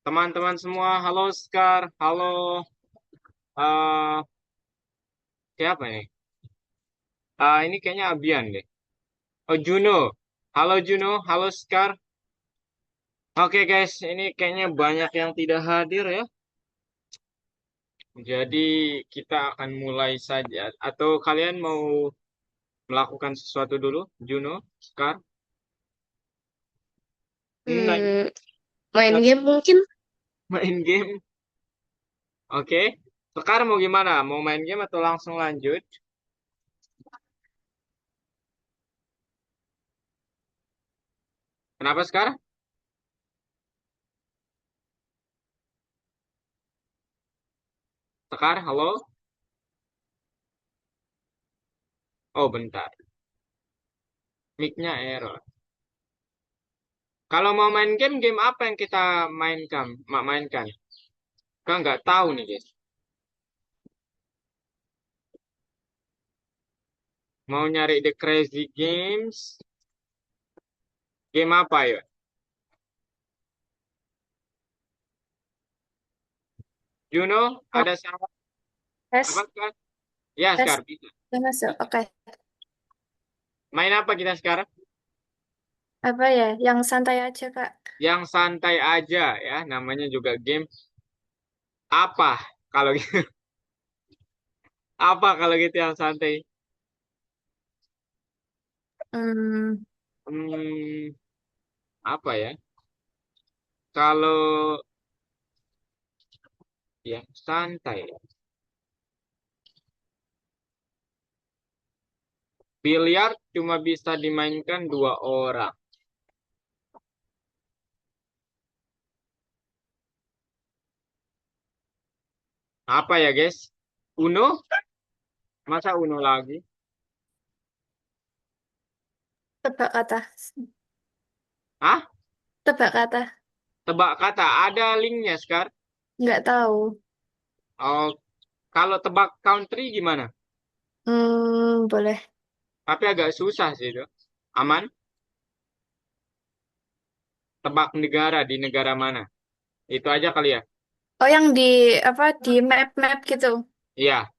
Teman-teman semua, halo Scar, halo eh siapa nih? Ini kayaknya Abian deh. Oh Juno, halo Juno, halo Scar. Oke guys, ini kayaknya banyak yang tidak hadir ya. Jadi kita akan mulai saja. Atau kalian mau melakukan sesuatu dulu, Juno, Scar? Main, Hmm, main game mungkin. main game. Oke, Scar mau gimana? Mau main game atau langsung lanjut? Kenapa Scar? Scar, halo? Oh bentar, mic-nya error. Kalau mau main game, game apa yang kita mainkan? Mainkan? Kan nggak tahu nih, guys. Mau nyari The Crazy Games? Game apa ya? You know, Oh, ada saran apa tes, kan? Ya, tes. sekarang bisa. Udah masuk. Oke. Main apa kita sekarang? Apa ya? Yang santai aja, Kak. Yang santai aja ya, namanya juga game. Apa kalau gitu? Apa kalau gitu yang santai? Hmm, Hmm, apa ya? Kalau yang santai, biliar cuma bisa dimainkan dua orang. Apa ya, guys? Uno? Masa Uno lagi? tebak kata. Hah? Tebak kata. Tebak kata, ada linknya sekarang. Nggak tahu. Oh, kalau tebak country gimana? Boleh. Tapi agak susah sih itu. Aman? Tebak negara di negara mana? Itu aja kali ya. Oh, yang di apa di map-map gitu. Iya,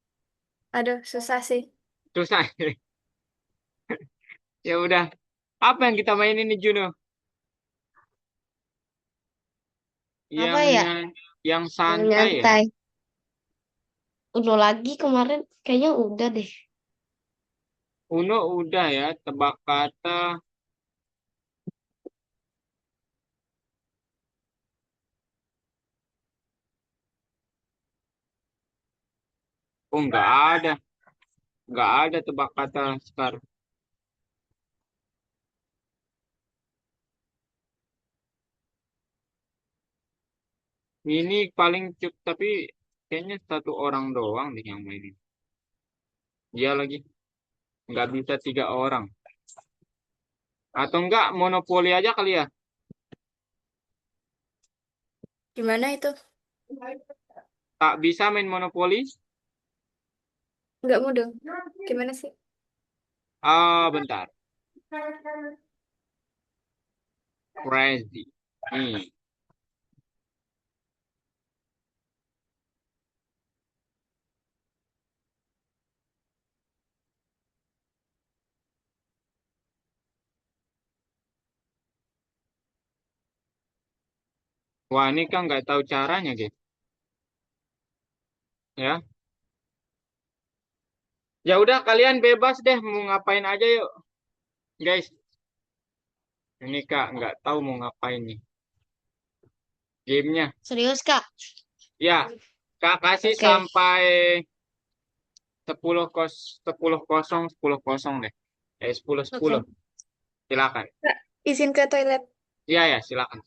Aduh, susah sih. susah. Ya udah. Apa yang kita mainin nih Juno? Apa Yang ya? yang Yang santai ya. nyantai. Udah lagi kemarin kayaknya udah deh. Uno udah ya, tebak kata. Oh, nggak ada. Nggak ada tebak kata sekarang. Ini paling cukup, tapi kayaknya satu orang doang deh yang mainin. Iya lagi. Nggak bisa tiga orang. Atau enggak, monopoli aja kali ya. Gimana itu? Tak bisa main monopoli. Nggak mudah. Gimana sih? Bentar. Crazy. Hmm. Wah, ini kan nggak tahu caranya, guys. Ya. Ya udah, kalian bebas deh mau ngapain aja yuk, guys. Ini Kak nggak tahu mau ngapain nih gamenya. Serius, Kak? Ya, Kak kasih Oke. sampai 10 kosong 10 kosong deh. 10-10. Oke. Silakan. Kak, izin ke toilet. Iya ya, silakan.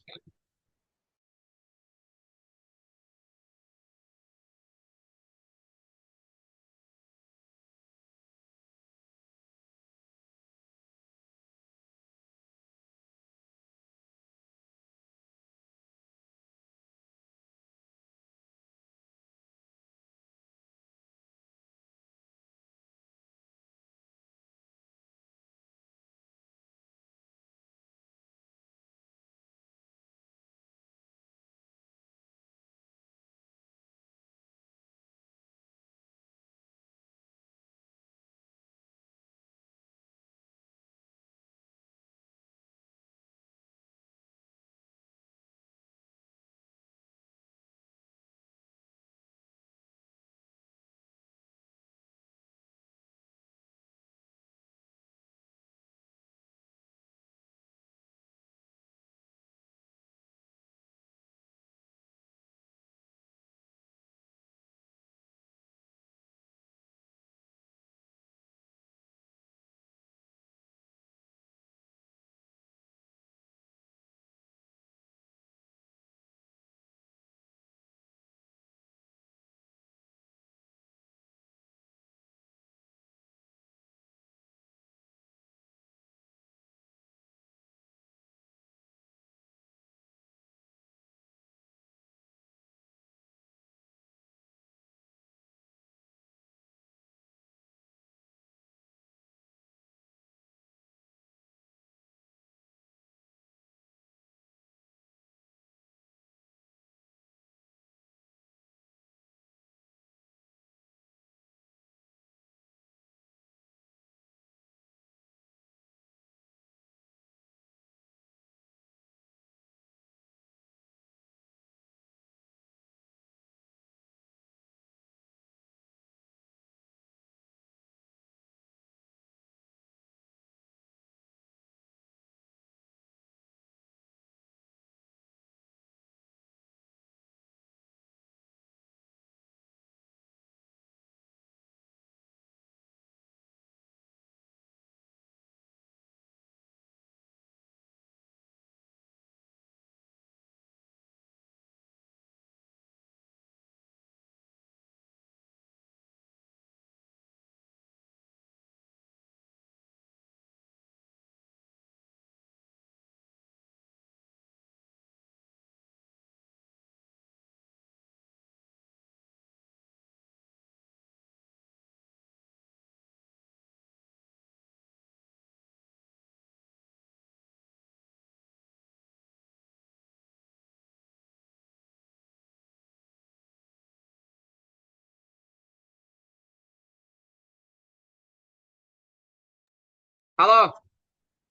Halo,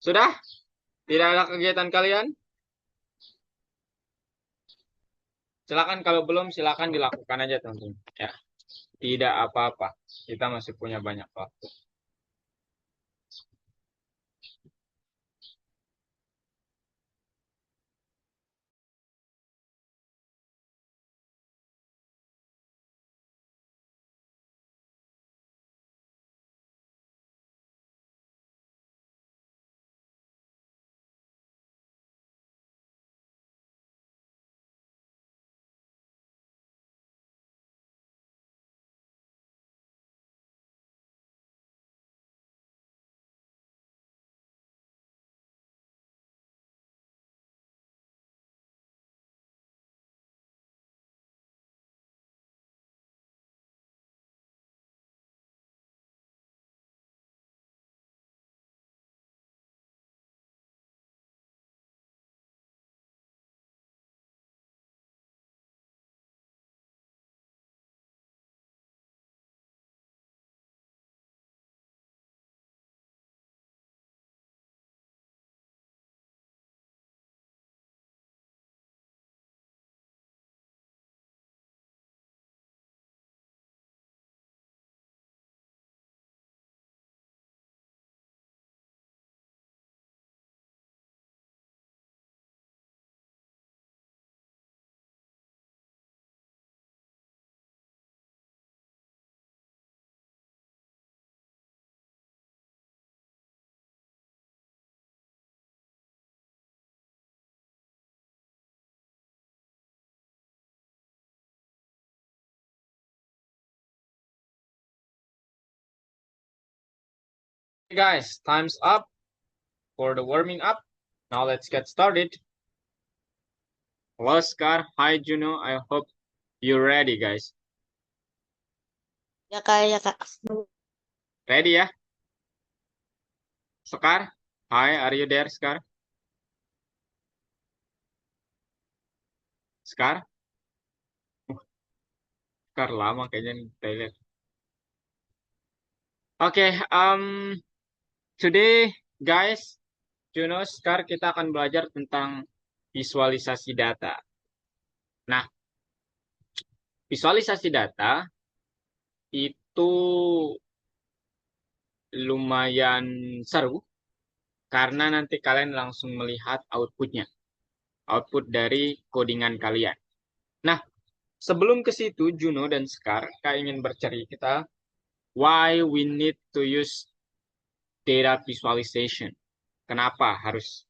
sudah? Tidak ada kegiatan kalian? Silakan kalau belum, silakan dilakukan aja teman-teman. Ya, tidak apa-apa. Kita masih punya banyak waktu. Hey guys, time's up for the warming up. Now let's get started. Hello, Scar. Hi, Juno. I hope you're ready, guys. Ya Kak, ya Kak. Ready ya? Scar? Hi, are you there, Scar? Scar? Scar lama kayaknya nih, toilet. Oke, today, guys, Juno, Scar, kita akan belajar tentang visualisasi data. Nah, visualisasi data itu lumayan seru karena nanti kalian langsung melihat outputnya, output dari codingan kalian. Nah, sebelum ke situ, Juno dan Scar, Kak ingin bercerita why we need to use data visualization. Kenapa harus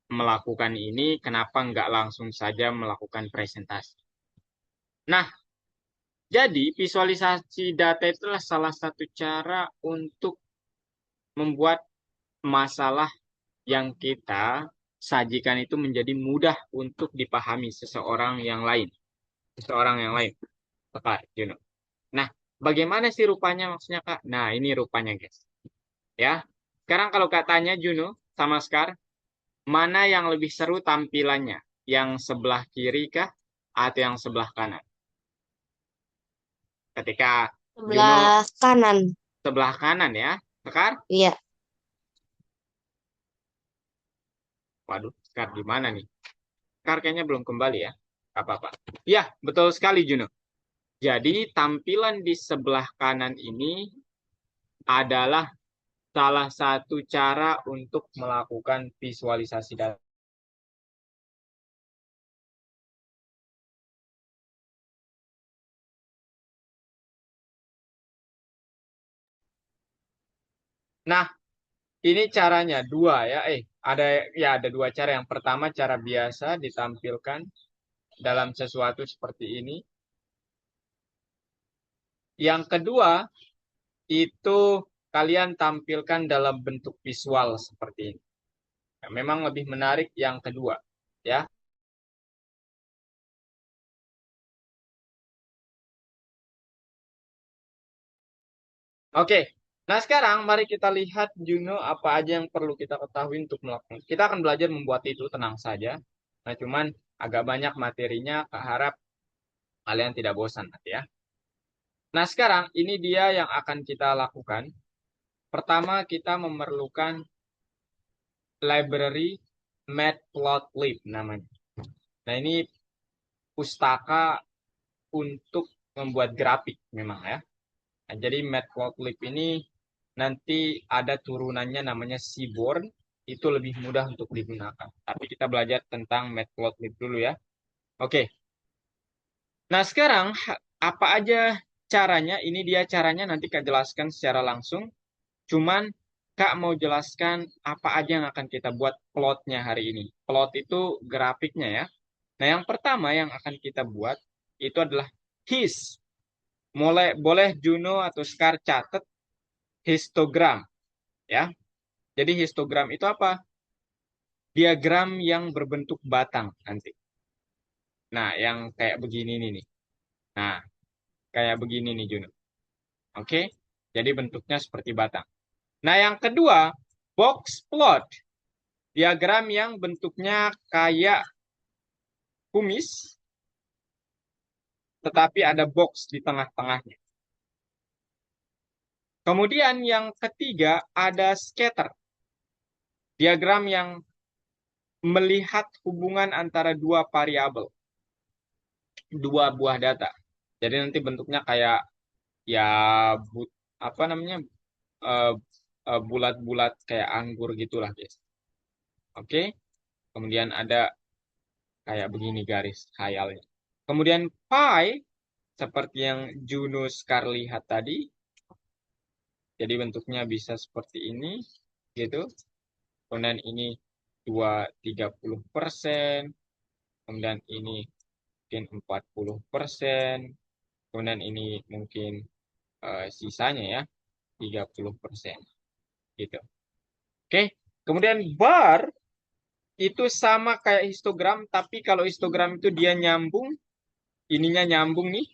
melakukan ini, kenapa nggak langsung saja melakukan presentasi. Nah, jadi visualisasi data itulah salah satu cara untuk membuat masalah yang kita sajikan itu menjadi mudah untuk dipahami seseorang yang lain. Seseorang yang lain. Tepat, you know. Nah, bagaimana sih rupanya maksudnya, Kak? Nah, ini rupanya, guys. Ya. Sekarang kalau Kak tanya Juno sama Scar, mana yang lebih seru tampilannya? Yang sebelah kiri kah atau yang sebelah kanan? Ketika Juno Sebelah kanan. sebelah kanan ya. Sekar? Iya. Waduh, Sekar di mana nih? Sekar kayaknya belum kembali ya. Gak apa-apa. Ya, betul sekali Juno. Jadi tampilan di sebelah kanan ini adalah salah satu cara untuk melakukan visualisasi data. Nah, ini caranya dua ya. Ada dua cara. Yang pertama cara biasa ditampilkan dalam sesuatu seperti ini. Yang kedua itu kalian tampilkan dalam bentuk visual seperti ini. Nah, memang lebih menarik yang kedua, ya. Oke. Nah, sekarang mari kita lihat Juno apa aja yang perlu kita ketahui untuk melakukan. Kita akan belajar membuat itu, tenang saja. Nah, cuman agak banyak materinya, Kak harap kalian tidak bosan nanti ya. Nah, sekarang ini dia yang akan kita lakukan. Pertama, kita memerlukan library Matplotlib namanya. Nah, ini pustaka untuk membuat grafik memang ya. Nah, jadi Matplotlib ini nanti ada turunannya namanya Seaborn, itu lebih mudah untuk digunakan. Tapi kita belajar tentang Matplotlib dulu ya. Oke. Nah, sekarang apa aja caranya? Ini dia caranya nanti Kak jelaskan secara langsung. Cuman Kak mau jelaskan apa aja yang akan kita buat plotnya hari ini. Plot itu grafiknya ya. Nah, yang pertama yang akan kita buat itu adalah his. Boleh Juno atau Scar catat histogram ya. Jadi histogram itu apa? Diagram yang berbentuk batang nanti. Nah, yang kayak begini nih. Nah, kayak begini nih Juno. Oke? Jadi bentuknya seperti batang. Nah, yang kedua, box plot. Diagram yang bentuknya kayak kumis, tetapi ada box di tengah-tengahnya. Kemudian yang ketiga, ada scatter. Diagram yang melihat hubungan antara dua variabel, dua buah data. Jadi nanti bentuknya kayak ya apa namanya eh, bulat-bulat kayak anggur gitulah guys. Oke. Kemudian ada kayak begini garis khayalnya. Kemudian pi seperti yang Juno Scar lihat tadi. Jadi bentuknya bisa seperti ini gitu. Kemudian ini 30%, kemudian ini mungkin 40%, kemudian ini mungkin sisanya ya 30% gitu. Oke, kemudian bar itu sama kayak histogram, tapi kalau histogram itu dia nyambung, ininya nyambung nih.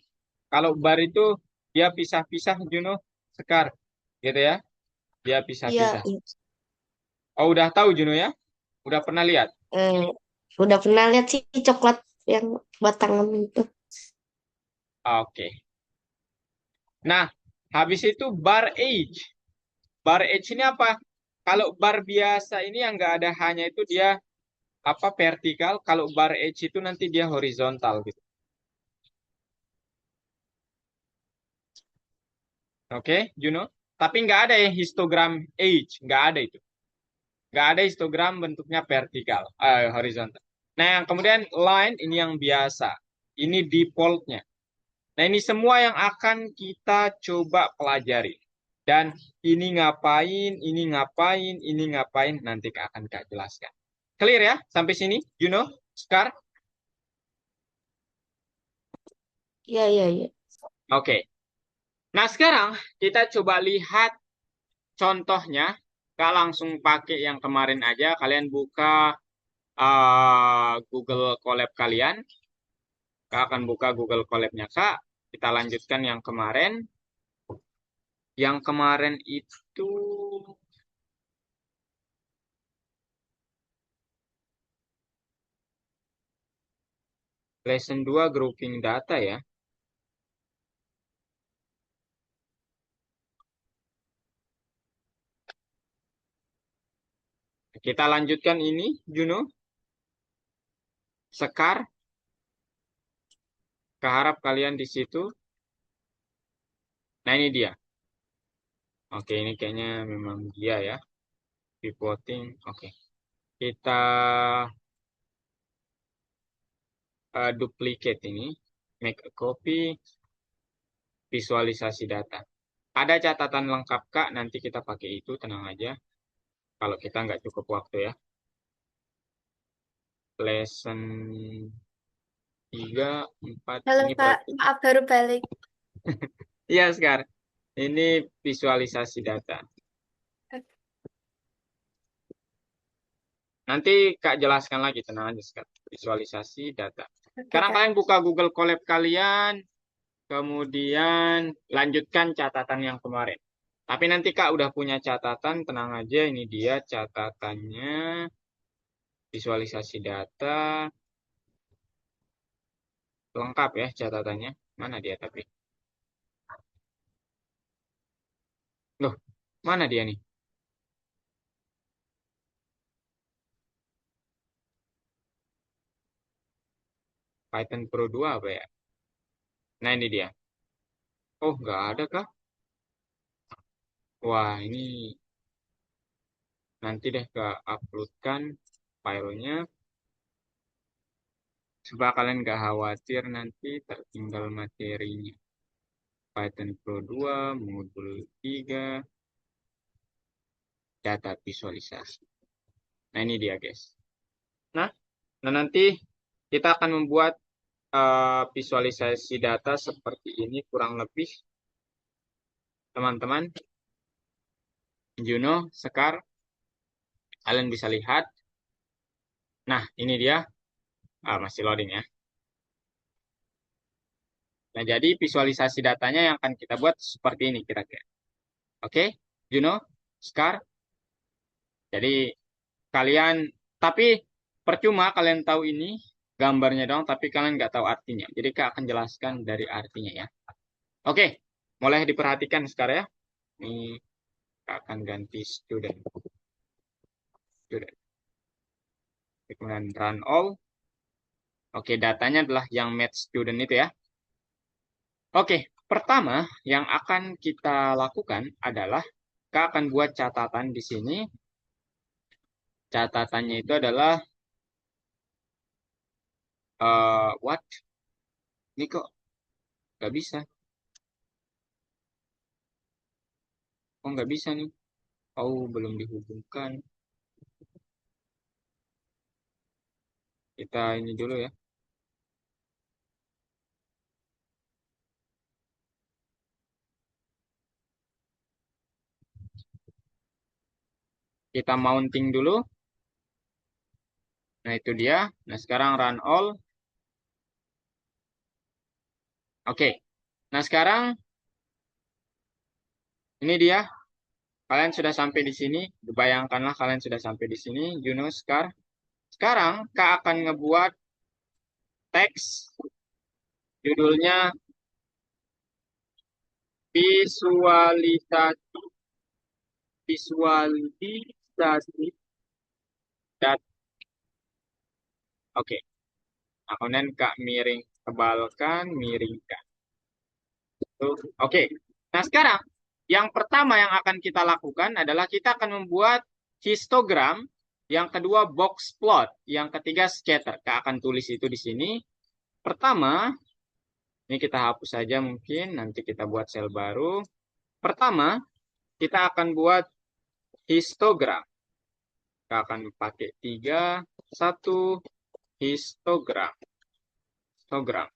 Kalau bar itu dia pisah-pisah, Juno, Sekar, gitu ya. Dia Iya, pisah-pisah. iya. Oh, udah tahu Juno ya? Udah pernah lihat? Eh, udah pernah lihat sih coklat yang batangan itu. Oke. Nah, habis itu bar age. Bar age ini apa? Kalau bar biasa ini yang nggak ada hanya itu dia apa vertikal. Kalau bar age itu nanti dia horizontal gitu. Oke, Juno. Tapi nggak ada ya histogram age, nggak ada itu. Nggak ada histogram bentuknya vertikal, horizontal. Nah, yang kemudian line ini yang biasa. Ini defaultnya. Nah, ini semua yang akan kita coba pelajari. Dan ini ngapain, ini ngapain, nanti akan Kak jelaskan. Clear ya sampai sini, Juno, Scar? Iya, iya, iya. Oke. Nah, sekarang kita coba lihat contohnya. Kak langsung pakai yang kemarin aja. Kalian buka Google Colab kalian. Kak akan buka Google Colab-nya Kak. Kita lanjutkan yang kemarin. Yang kemarin itu lesson 2 grouping data ya. Kita lanjutkan ini, Juno. Sekar, keharap kalian di situ. Nah, ini dia. Oke, ini kayaknya memang dia ya. Reporting. Oke. Kita duplicate ini. Make a copy. Visualisasi data. Ada catatan lengkap, Kak. Nanti kita pakai itu, tenang aja. Kalau kita nggak cukup waktu ya. Lesson 3, 4. Halo Ini Kak, maaf baru balik. iya, Sekar. Ini visualisasi data. Nanti Kak jelaskan lagi, tenang aja sekarang. Visualisasi data. Oke Sekarang Kak. kalian buka Google Colab kalian, kemudian lanjutkan catatan yang kemarin. Tapi nanti Kak udah punya catatan, tenang aja, ini dia catatannya, visualisasi data, lengkap ya catatannya. Mana dia tapi? Loh, Mana dia nih? Python Pro 2 apa ya? Nah, ini dia. Oh, nggak ada kah? Wah, ini nanti deh ke uploadkan filenya. Supaya kalian nggak khawatir nanti tertinggal materinya. Python Pro 2, modul 3, data visualisasi. Nah, ini dia, guys. Nah, nanti kita akan membuat visualisasi data seperti ini kurang lebih, teman-teman. Juno, Sekar, kalian bisa lihat. Nah, ini dia. Masih loading ya. Nah, jadi visualisasi datanya yang akan kita buat seperti ini kira-kira. Oke, Juno, Sekar. Jadi kalian, tapi percuma kalian tahu ini gambarnya dong, tapi kalian nggak tahu artinya. Jadi Kak akan jelaskan dari artinya ya. Oke, mulai diperhatikan sekarang ya. Ini Kak akan ganti student. Student. Kemudian run all. Oke, datanya adalah yang match student itu ya. Oke, pertama yang akan kita lakukan adalah Kak akan buat catatan di sini. Catatannya itu adalah what? Ini kok nggak bisa? Oh, nggak bisa nih. Oh, belum dihubungkan. Kita ini dulu ya. Kita mounting dulu. Nah, itu dia. Nah, sekarang run all. Oke. Nah, sekarang ini dia. Kalian sudah sampai di sini. Bayangkanlah kalian sudah sampai di sini. Yunus, sekarang Kak akan ngebuat teks. Judulnya visualisasi visualisasi data. Oke. Nah, kemudian Kak miring, tebalkan, miringkan. Tuh. Oke. Nah, sekarang yang pertama yang akan kita lakukan adalah kita akan membuat histogram, yang kedua box plot, yang ketiga scatter. Kak akan tulis itu di sini. Pertama, ini kita hapus saja mungkin, nanti kita buat sel baru. Pertama, kita akan buat histogram. Kita akan pakai 3, 1, histogram. Histogram.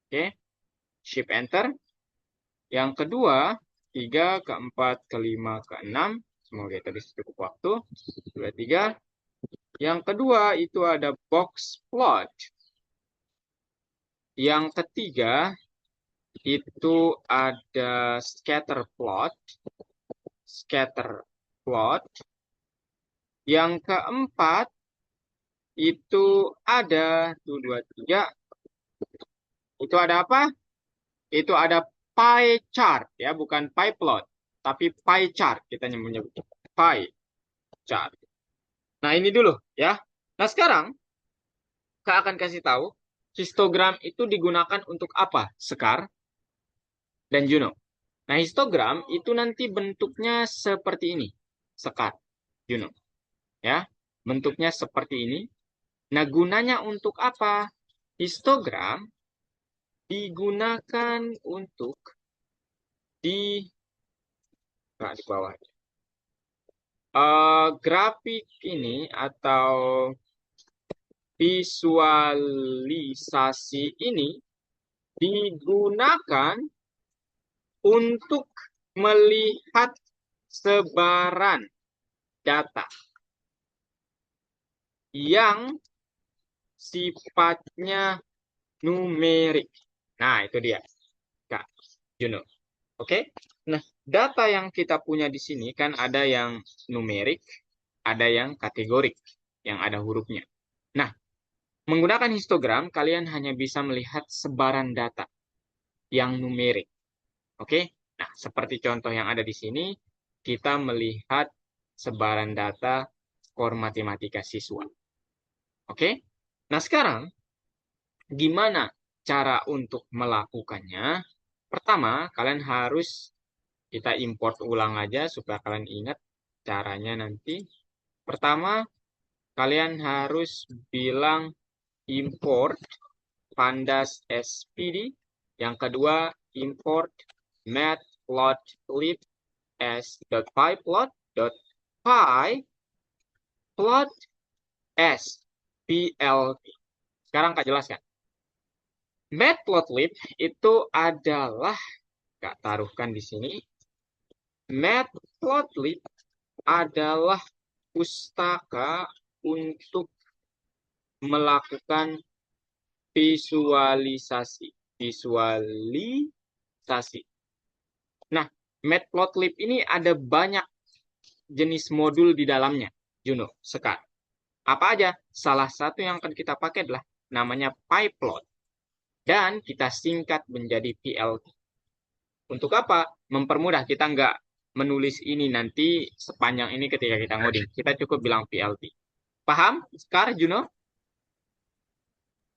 Oke, shift enter. Yang kedua, 3, keempat, kelima, keenam. Semoga tadi cukup waktu. 2, 3. Yang kedua itu ada box plot. Yang ketiga itu ada scatter plot. Scatter plot. Yang keempat itu ada 2, 2, 3. Itu ada apa? Itu ada pie chart ya, bukan pie plot, tapi pie chart kita menyebut pie chart. Nah, ini dulu ya. Nah, sekarang Kak akan kasih tahu histogram itu digunakan untuk apa, Sekar dan Juno. Nah, histogram itu nanti bentuknya seperti ini, Sekar, Juno. Ya, bentuknya seperti ini. Nah, gunanya untuk apa? Histogram digunakan untuk di, nah, di bawah. Grafik ini atau visualisasi ini digunakan untuk melihat sebaran data yang sifatnya numerik. Nah, itu dia, Kak Juno. Oke? Nah, data yang kita punya di sini kan ada yang numerik, ada yang kategorik, yang ada hurufnya. Nah, menggunakan histogram, kalian hanya bisa melihat sebaran data yang numerik. Oke? Nah, seperti contoh yang ada di sini, kita melihat sebaran data skor matematika siswa. Oke? Nah, sekarang gimana cara untuk melakukannya? Pertama, kalian harus kita import ulang aja supaya kalian ingat caranya nanti. Pertama, kalian harus bilang import pandas SPD. Yang kedua, import matplotlib s.pyplot.py plot s plt. Sekarang Kak jelaskan. Matplotlib itu adalah, Kak taruhkan di sini. Matplotlib adalah pustaka untuk melakukan visualisasi. Visualisasi. Nah, Matplotlib ini ada banyak jenis modul di dalamnya, Juno, Sekar. Apa aja? Salah satu yang akan kita pakai adalah namanya pyplot. Dan kita singkat menjadi PLT. Untuk apa? Mempermudah. Kita nggak menulis ini nanti sepanjang ini ketika kita ngoding. Kita cukup bilang PLT. Paham, Sekar, Juno?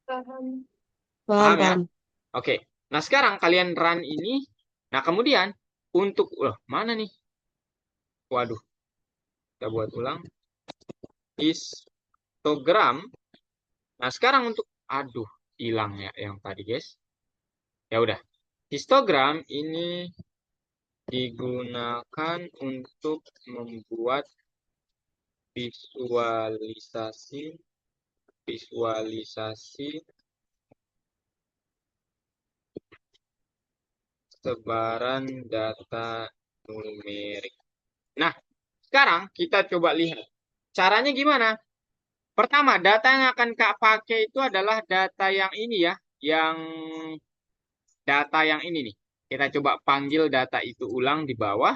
Paham. Paham, Paham ya? paham. Oke. Nah, sekarang kalian run ini. Nah, kemudian untuk... mana nih? Waduh. Kita buat ulang. Histogram. Nah, sekarang untuk... Aduh, hilang ya yang tadi, guys. Ya udah. Histogram ini digunakan untuk membuat visualisasi sebaran data numerik. Nah, sekarang kita coba lihat. Caranya gimana? Pertama, data yang akan Kak pakai itu adalah data yang ini ya. Yang data yang ini nih. Kita coba panggil data itu ulang di bawah.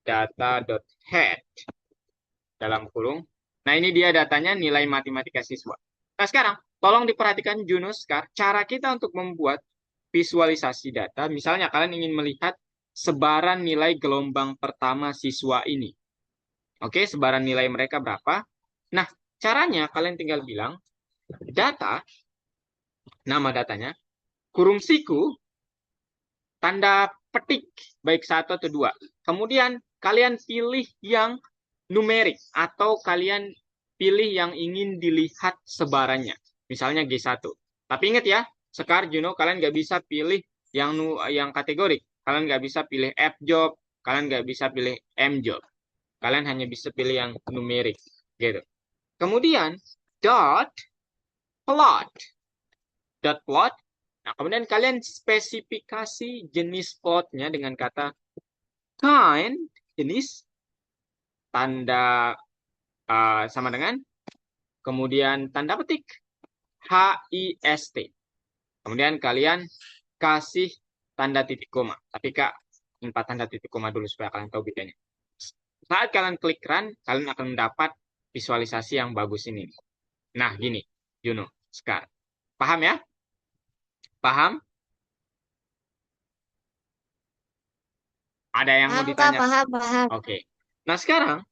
Data.head. Dalam kurung. Nah, ini dia datanya nilai matematika siswa. Nah, sekarang tolong diperhatikan Junus, cara kita untuk membuat visualisasi data. Misalnya kalian ingin melihat sebaran nilai gelombang pertama siswa ini. Oke, sebaran nilai mereka berapa? Nah, caranya kalian tinggal bilang data, nama datanya, kurung siku, tanda petik, baik satu atau dua. Kemudian kalian pilih yang numerik atau kalian pilih yang ingin dilihat sebarannya. Misalnya G1. Tapi ingat ya, Sekar, Juno, kalian nggak bisa pilih yang kategorik. Kalian nggak bisa pilih F job, kalian nggak bisa pilih M job. Kalian hanya bisa pilih yang numerik. Gitu. Kemudian, dot plot. Dot plot. Nah, kemudian kalian spesifikasi jenis plotnya dengan kata kind, jenis, tanda sama dengan, kemudian tanda petik HIST. Kemudian kalian kasih tanda titik koma. Tapi Kak, 4 tanda titik koma dulu supaya kalian tahu bedanya. Saat kalian klik run, kalian akan mendapat visualisasi yang bagus ini. Nah, gini, Juno, Sekar. Paham ya? Paham? Ada yang mau Paham, Kak, ditanya? paham, paham. Oke. Nah, sekarang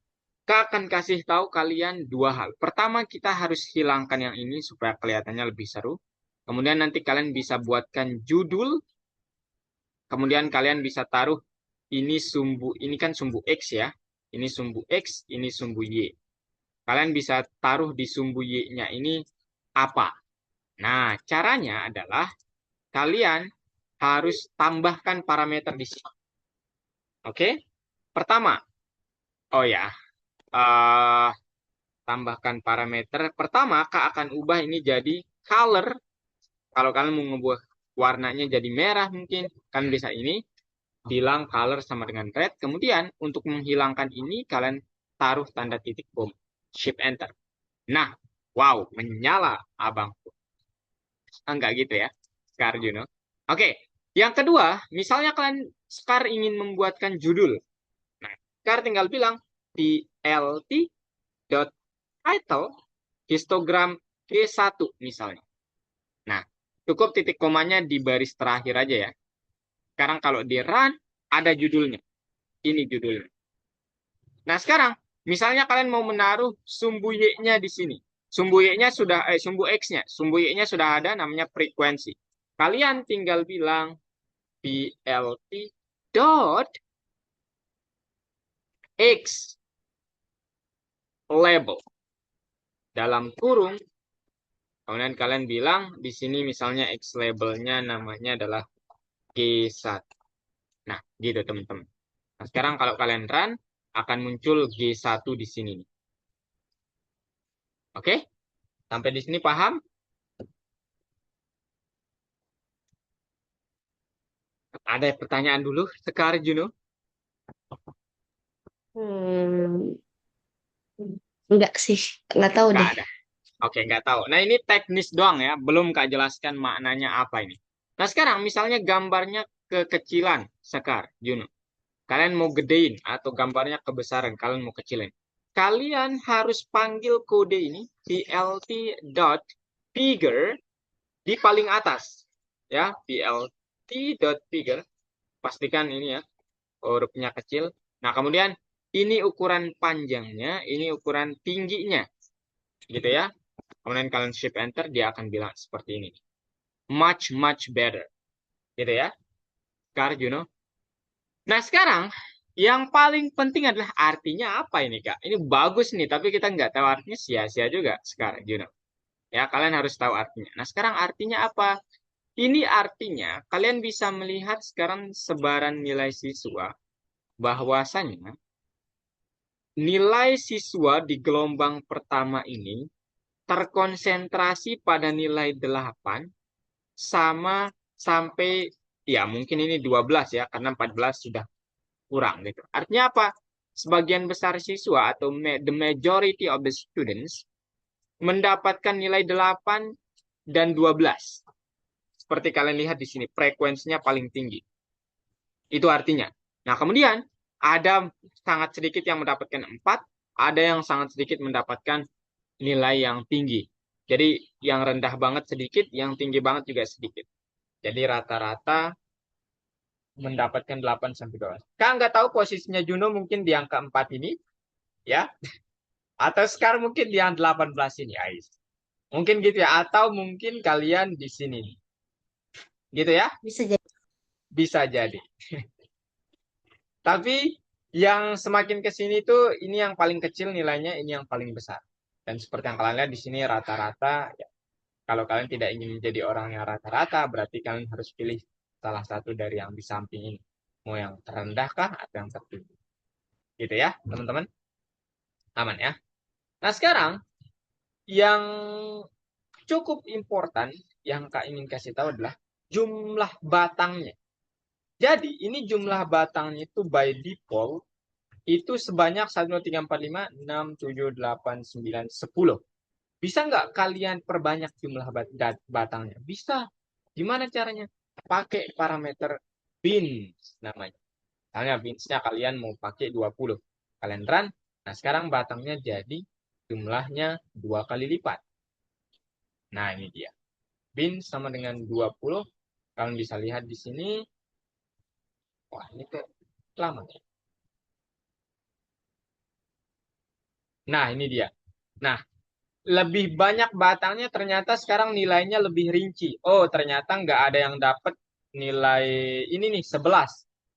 Kak akan kasih tahu kalian dua hal. Pertama, kita harus hilangkan yang ini supaya kelihatannya lebih seru. Kemudian nanti kalian bisa buatkan judul. Kemudian kalian bisa taruh ini kan sumbu X ya. Ini sumbu X, ini sumbu Y. Kalian bisa taruh di sumbu Y-nya ini apa? Nah, caranya adalah kalian harus tambahkan parameter di sini. Oke? Pertama, oh ya, tambahkan parameter. Pertama, Kak akan ubah ini jadi color. Kalau kalian mau ngebuat warnanya jadi merah mungkin, kan bisa ini. Bilang color sama dengan red. Kemudian, untuk menghilangkan ini, kalian taruh tanda titik koma. Shift Enter. Nah, wow, menyala abangku. Enggak gitu ya, Sekar Juno. Oke, yang kedua, misalnya kalian Sekar ingin membuatkan judul. Nah, Sekar tinggal bilang plt.title histogram G1 misalnya. Nah, cukup titik komanya di baris terakhir aja ya. Sekarang kalau di run, ada judulnya. Ini judulnya. Nah, sekarang misalnya kalian mau menaruh sumbu Y-nya di sini. Sumbu Y-nya sudah sumbu X-nya, sumbu Y-nya sudah ada namanya frekuensi. Kalian tinggal bilang PLT dot X label dalam kurung. Kemudian kalian bilang di sini misalnya X labelnya namanya adalah G1. Nah, gitu teman-teman. Nah, sekarang kalau kalian run akan muncul G1 di sini. Oke? Sampai di sini paham? Ada pertanyaan dulu, sekarang Juno? Hmm, enggak sih, nggak tahu Nggak deh. ada. Oke, nggak tahu. Nah, ini teknis doang ya. Belum Kak jelaskan maknanya apa ini. Nah, sekarang misalnya gambarnya kekecilan, Sekar, Juno. Kalian mau gedein atau gambarnya kebesaran, kalian mau kecilin. Kalian harus panggil kode ini, plt dot figure di paling atas. Ya, plt dot figure. Pastikan ini ya, hurufnya kecil. Nah, kemudian ini ukuran panjangnya, ini ukuran tingginya. Gitu ya. Kemudian kalian shift enter, dia akan bilang seperti ini. Much, much better. Gitu ya. Sekarang, Juno. Nah, sekarang yang paling penting adalah artinya apa ini, Kak? Ini bagus nih, tapi kita nggak tahu artinya sia-sia juga sekarang, Juno. Ya, kalian harus tahu artinya. Nah, sekarang artinya apa? Ini artinya kalian bisa melihat sekarang sebaran nilai siswa bahwasanya nilai siswa di gelombang pertama ini terkonsentrasi pada nilai 8 sama sampai ya mungkin ini 12 ya karena 14 sudah kurang gitu. Artinya apa? Sebagian besar siswa atau the majority of the students mendapatkan nilai 8 dan 12. Seperti kalian lihat di sini, frekuensinya paling tinggi. Itu artinya. Nah, kemudian ada sangat sedikit yang mendapatkan 4, ada yang sangat sedikit mendapatkan nilai yang tinggi. Jadi yang rendah banget sedikit, yang tinggi banget juga sedikit. Jadi rata-rata mendapatkan 8 sampai 12. Kak nggak tahu posisinya Juno mungkin di angka 4 ini, ya. Atau sekarang mungkin di angka 18 ini, Ais. Mungkin gitu ya. Atau mungkin kalian di sini. Gitu ya. Bisa jadi. Bisa jadi. Tapi yang semakin ke sini tuh ini yang paling kecil nilainya, ini yang paling besar. Dan seperti yang kalian lihat di sini rata-rata, ya, kalau kalian tidak ingin menjadi orang yang rata-rata, berarti kalian harus pilih salah satu dari yang di samping ini. Mau yang terendah kah atau yang tertinggi. Gitu ya, teman-teman. Aman ya. Nah, sekarang yang cukup important yang Kak ingin kasih tahu adalah jumlah batangnya. Jadi, ini jumlah batangnya itu by default itu sebanyak 1, 2, 3, 4, 5, 6, 7, 8, 9, 10. Bisa nggak kalian perbanyak jumlah batangnya? Bisa. Gimana caranya? Pakai parameter bins namanya. Misalnya binsnya kalian mau pakai 20. Kalian run. Nah, sekarang batangnya jadi jumlahnya 2 kali lipat. Nah, ini dia. Bin sama dengan 20. Kalian bisa lihat di sini. Wah, ini kok lama ya. Nah, ini dia. Nah, lebih banyak batangnya ternyata sekarang nilainya lebih rinci. Oh, ternyata nggak ada yang dapat nilai ini nih 11.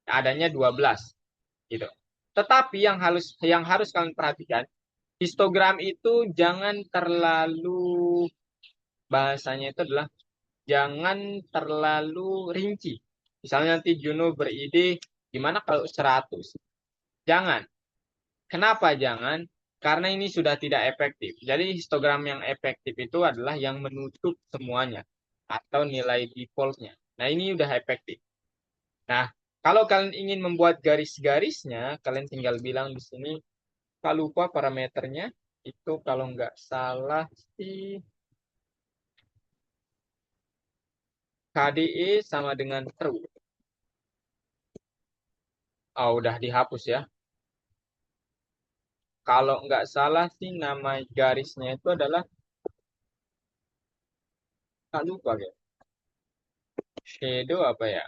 Adanya 12 gitu. Tetapi yang harus kalian perhatikan, histogram itu jangan terlalu bahasanya itu adalah jangan terlalu rinci. Misalnya nanti Juno beride gimana kalau 100? Jangan. Kenapa jangan? Karena ini sudah tidak efektif. Jadi histogram yang efektif itu adalah yang menutup semuanya atau nilai defaultnya. Nah, ini udah efektif. Nah, kalau kalian ingin membuat garis-garisnya, kalian tinggal bilang di sini, kalau lupa parameternya, itu kalau nggak salah sih KDE sama dengan true. Oh, udah dihapus ya. Kalau nggak salah sih nama garisnya itu adalah, nggak lupa ya. Shadow apa ya?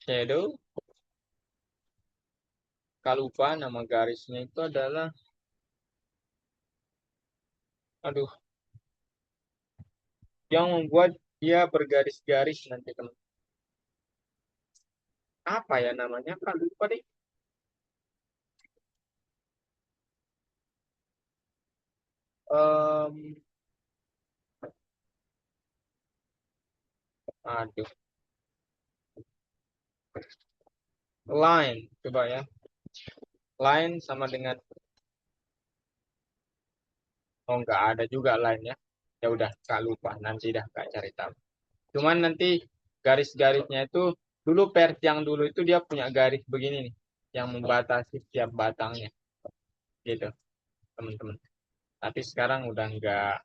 shadow. Kalau lupa nama garisnya itu adalah, aduh, yang membuat dia bergaris-garis nanti teman. Apa ya namanya? Kak lupa deh. Em, aduh, line. Coba ya. Line sama dengan, oh nggak ada juga line ya. Ya udah, Kak lupa. Nanti dah Kak cari tahu. Cuman nanti garis-garisnya itu, dulu versi yang dulu itu dia punya garis begini nih. Yang membatasi setiap batangnya. Gitu, teman-teman. Tapi sekarang udah nggak,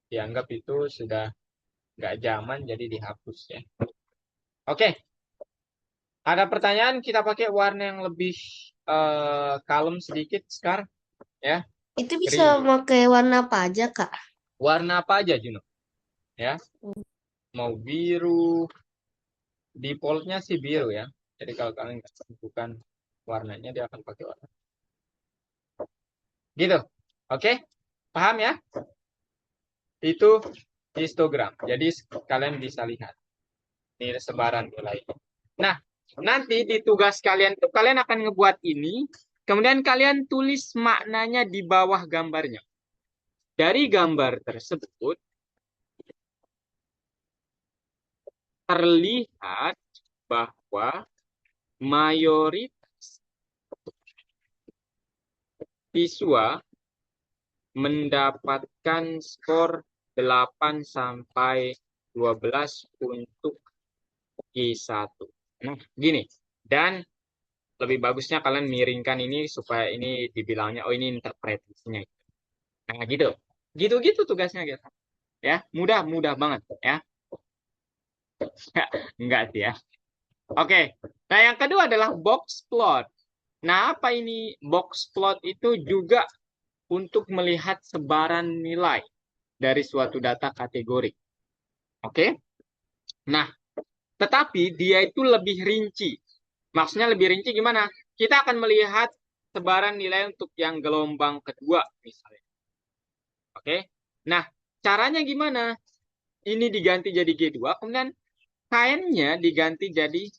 dianggap itu sudah nggak zaman, jadi dihapus ya. Oke, ada pertanyaan, kita pakai warna yang lebih kalem sedikit sekarang ya. Itu bisa Green. pakai warna apa aja, Kak? Warna apa aja Juno? Ya, mau biru, defaultnya sih biru ya. Jadi kalau kalian nggak tentukan warnanya, dia akan pakai warna. Gitu. Oke, paham ya? Itu histogram. Jadi kalian bisa lihat ini sebaran nilai. Nah, nanti di tugas kalian tuh kalian akan ngebuat ini, kemudian kalian tulis maknanya di bawah gambarnya. Dari gambar tersebut terlihat bahwa mayoritas siswa mendapatkan skor 8 sampai 12 untuk G1. Nah, gini. Dan lebih bagusnya kalian miringkan ini supaya ini dibilangnya, oh ini interpretasinya. Nah, gitu. Gitu-gitu tugasnya gitu. Ya, mudah banget ya. Enggak sih ya. Oke. Nah, yang kedua adalah box plot. Nah, apa ini box plot? Itu juga untuk melihat sebaran nilai dari suatu data kategori. Oke? Nah, tetapi dia itu lebih rinci. Maksudnya lebih rinci gimana? Kita akan melihat sebaran nilai untuk yang gelombang kedua misalnya. Oke? Nah, caranya gimana? Ini diganti jadi G2, kemudian kainnya diganti jadi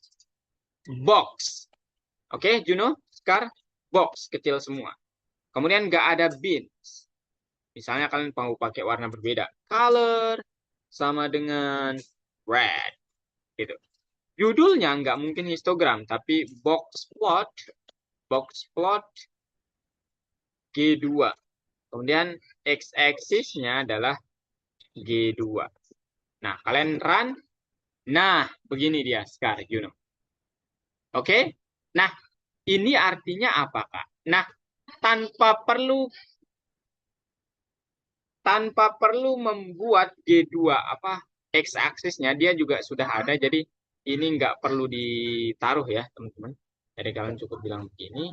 box. Oke, Juno? Sekarang box kecil semua. Kemudian nggak ada bins. Misalnya kalian mau pakai warna berbeda. Color sama dengan red. Gitu. Judulnya nggak mungkin histogram, tapi box plot G2. Kemudian x-axisnya adalah G2. Nah, kalian run. Nah, begini dia sekarang, Juno. Oke? Nah, ini artinya apa, Kak? Nah, tanpa perlu membuat G2 apa x-aksisnya, dia juga sudah ada, jadi ini nggak perlu ditaruh ya teman-teman. Jadi kalian cukup bilang begini.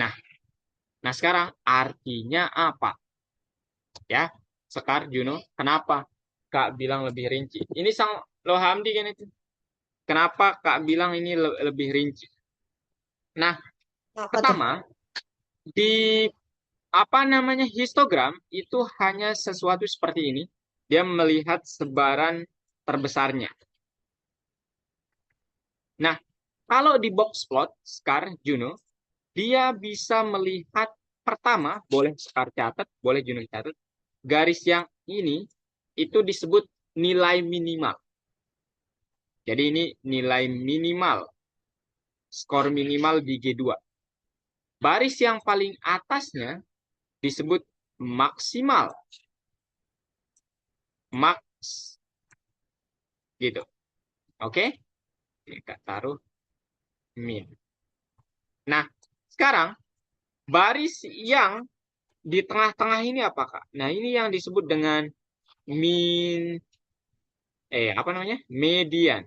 Nah, sekarang artinya apa ya? Sekar Juno, kenapa Kak bilang lebih rinci? Ini sang Lohamdi kan itu. Kenapa Kak bilang ini lebih rinci? Nah, Apa tuh? pertama di apa namanya histogram itu hanya sesuatu seperti ini. Dia melihat sebaran terbesarnya. Nah, kalau di box plot, Scar, Juno, dia bisa melihat pertama, boleh Scar catat, boleh Juno catat, garis yang ini itu disebut nilai minimal. Jadi ini nilai minimal, skor minimal di G2. Baris yang paling atasnya disebut maksimal. Max. Gitu. Oke? Kita taruh min. Nah, sekarang baris yang di tengah-tengah ini apa, Kak? Nah, ini yang disebut dengan min, apa namanya? Median.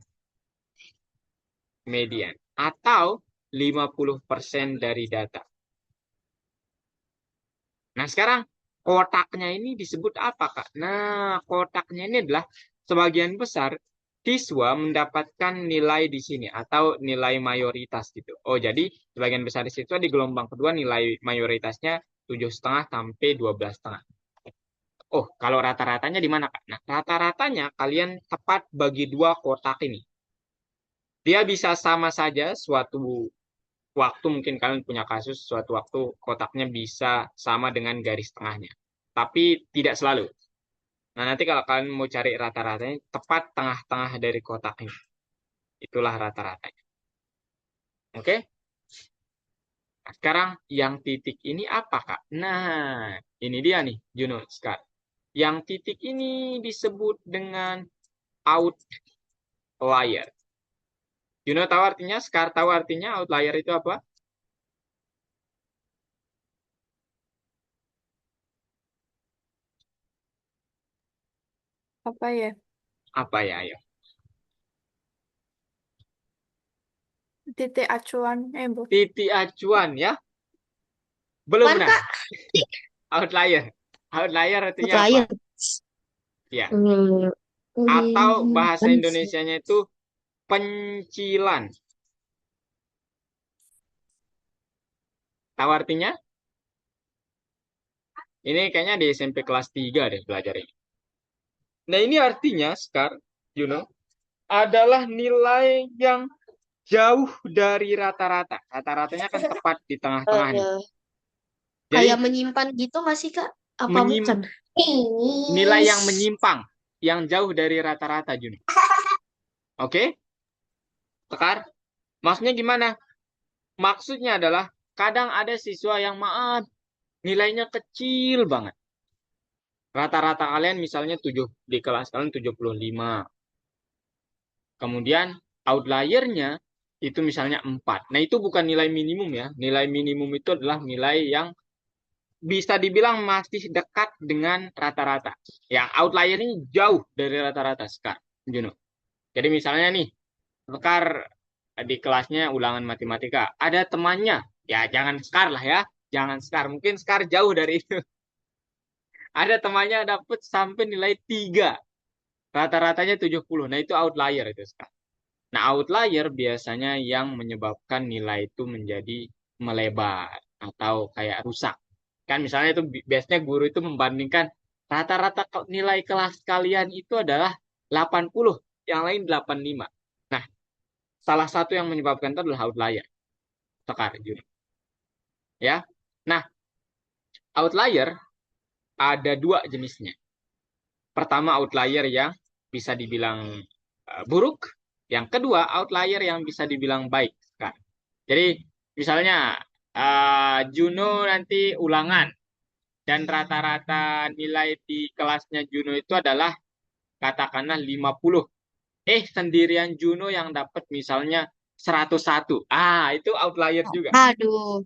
Median. Atau 50% dari data. Nah, sekarang kotaknya ini disebut apa, Kak? Nah, kotaknya ini adalah sebagian besar siswa mendapatkan nilai di sini atau nilai mayoritas gitu. Oh, jadi sebagian besar siswa di gelombang kedua nilai mayoritasnya 7,5 sampai 12,5. Oh, kalau rata-ratanya di mana, Kak? Nah, rata-ratanya kalian tepat bagi dua kotak ini. Dia bisa sama saja suatu waktu, mungkin kalian punya kasus suatu waktu kotaknya bisa sama dengan garis tengahnya. Tapi tidak selalu. Nah, nanti kalau kalian mau cari rata-ratanya, tepat tengah-tengah dari kotak ini. Itulah rata-ratanya. Oke? Nah, sekarang yang titik ini apa, Kak? Nah, ini dia nih, Juno, Skar. Yang titik ini disebut dengan outlier. Juno tahu artinya? Skar tahu artinya outlier itu apa? Apa ya? Apa ya, ayo? Titik acuan, Bu. Titik acuan ya? Belum Apaan, benar. Kak? Outlier. Outlier artinya apa? Outlier. Ya. Hmm. Atau bahasa Apaan sih? Indonesianya itu pencilan. Tahu artinya? Ini kayaknya di SMP kelas 3 deh belajar ini. Nah, ini artinya, Skar, you know, adalah nilai yang jauh dari rata-rata. Rata-ratanya kan tepat di tengah-tengah nih. Eh, Kayak Jadi, menyimpan gitu nggak sih, Kak? Apa menyim bukan? nilai yang Ih. menyimpang, yang jauh dari rata-rata, Juni. Oke? Sekar? Maksudnya gimana? Maksudnya adalah, kadang ada siswa yang maaf, nilainya kecil banget. Rata-rata kalian misalnya 7, di kelas kalian 75. Kemudian outliernya itu misalnya 4. Nah, itu bukan nilai minimum ya. Nilai minimum itu adalah nilai yang bisa dibilang masih dekat dengan rata-rata. Yang outlier ini jauh dari rata-rata sekarang, Juno. Jadi misalnya nih, Sekar di kelasnya ulangan matematika, ada temannya, ya jangan Sekar lah ya, jangan Sekar. Mungkin Sekar jauh dari itu. Ada temannya dapat sampai nilai 3, rata-ratanya 70. Nah, itu outlier itu Sekar. Nah, outlier biasanya yang menyebabkan nilai itu menjadi melebar atau kayak rusak. Kan misalnya itu biasanya guru itu membandingkan rata-rata nilai kelas kalian itu adalah 80, yang lain 85. Nah, salah satu yang menyebabkan itu adalah outlier. Sekar, Juni. Ya. Nah, outlier ada dua jenisnya. Pertama, outlier yang bisa dibilang buruk. Yang kedua, outlier yang bisa dibilang baik. Kan? Jadi, misalnya Juno nanti ulangan dan rata-rata nilai di kelasnya Juno itu adalah katakanlah 50. Sendirian Juno yang dapat misalnya 101. Ah, itu outlier juga. Aduh.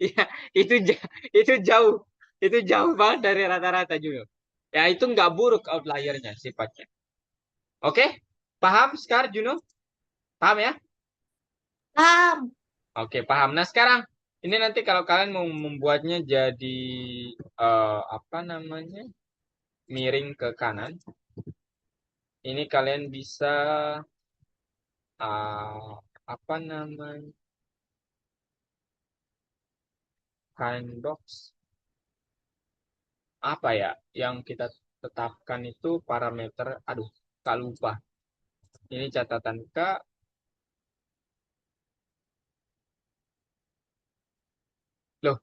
Iya, itu itu jauh. Itu jauh banget dari rata-rata Juno. Ya, itu nggak buruk outliernya sifatnya. Oke? Paham sekarang Juno? Paham ya? Paham. Oke, paham. Nah, sekarang ini nanti kalau kalian mau membuatnya jadi apa namanya? Miring ke kanan, ini kalian bisa apa namanya? Kind box apa ya yang kita tetapkan itu parameter, aduh tak lupa, ini catatan Kak. Loh,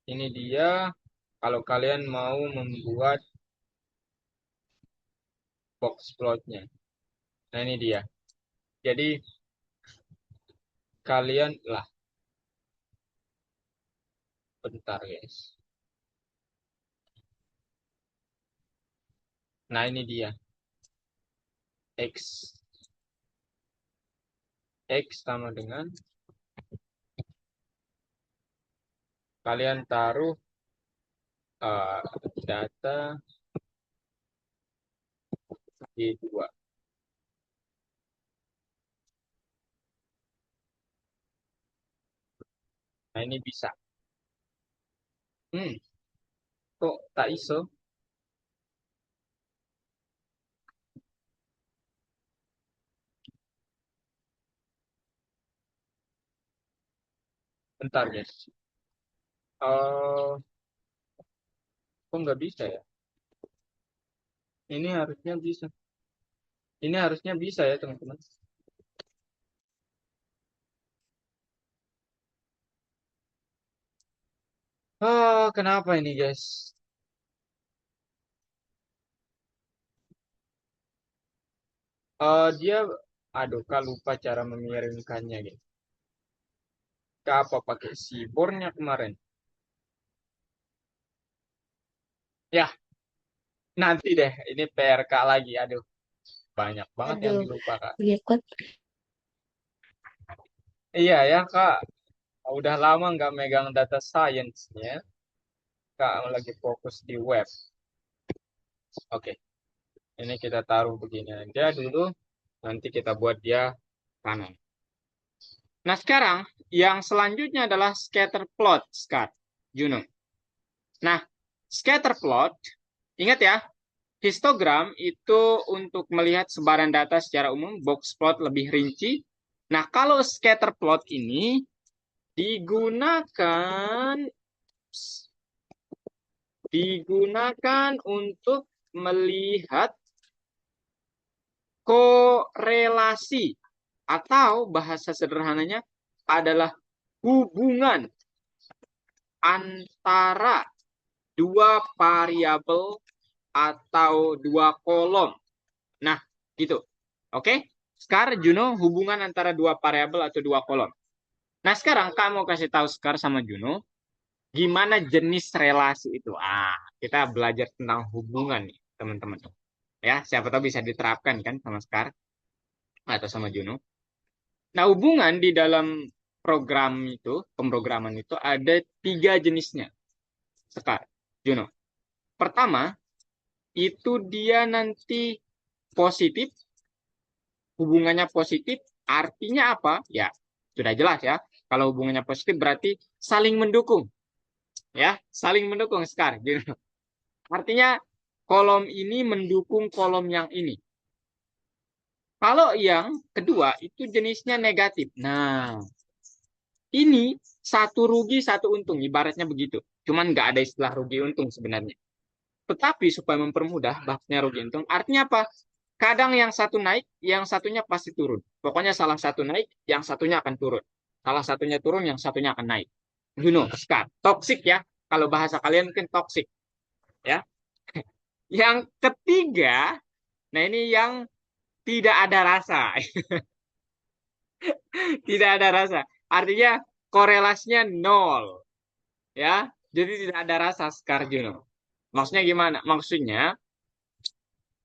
ini dia kalau kalian mau membuat box plotnya. Nah, ini dia. Jadi kalian lah, bentar guys. Nah, ini dia. X X sama dengan kalian taruh eh, data di 2. Nah, ini bisa. Hmm, kok tak iso? Bentar, guys. Oh, kok nggak bisa ya? Ini harusnya bisa. Ini harusnya bisa ya, teman-teman. Kenapa ini, guys? Dia, aduh, Kak lupa cara mengirimkannya, guys. Kak apa pakai keyboardnya kemarin? Ya, nanti deh. Ini PR Kak lagi. Aduh, banyak banget yang Aduh, dilupa, Kak. berikut. Iya ya, Kak. Udah lama nggak megang data science-nya. Kak lagi fokus di web. Oke, ini kita taruh begini aja dulu. Nanti kita buat dia kanan. Nah, sekarang yang selanjutnya adalah scatter plot, Scott, Juno. Nah, scatter plot, ingat ya, histogram itu untuk melihat sebaran data secara umum, box plot lebih rinci. Nah, kalau scatter plot ini digunakan digunakan untuk melihat korelasi atau bahasa sederhananya adalah hubungan antara dua variabel atau dua kolom. Nah, gitu. Oke? Sekarang Juno hubungan antara dua variabel atau dua kolom. Nah, sekarang kamu kasih tahu Sekar sama Juno gimana jenis relasi itu. Kita belajar tentang hubungan nih, teman-teman. Ya, siapa tahu bisa diterapkan kan sama Sekar atau sama Juno. Nah, hubungan di dalam program itu, pemrograman itu ada tiga jenisnya. Sekar, Juno. Pertama, itu dia nanti positif, hubungannya positif, artinya apa? Ya, sudah jelas ya. Kalau hubungannya positif berarti saling mendukung. Ya, saling mendukung, Sekar. Juno. Artinya kolom ini mendukung kolom yang ini. Kalau yang kedua itu jenisnya negatif. Nah, ini satu rugi, satu untung. Ibaratnya begitu. Cuman nggak ada istilah rugi untung sebenarnya. Tetapi supaya mempermudah bahasnya rugi untung, artinya apa? Kadang yang satu naik, yang satunya pasti turun. Pokoknya salah satu naik, yang satunya akan turun. Salah satunya turun, yang satunya akan naik. You know, Scar. Toxic ya. Kalau bahasa kalian mungkin toxic. Ya. Yang ketiga, nah ini yang tidak ada rasa. Tidak ada rasa. Artinya korelasinya nol. Ya. Jadi tidak ada rasa Scar Juno. Maksudnya gimana? Maksudnya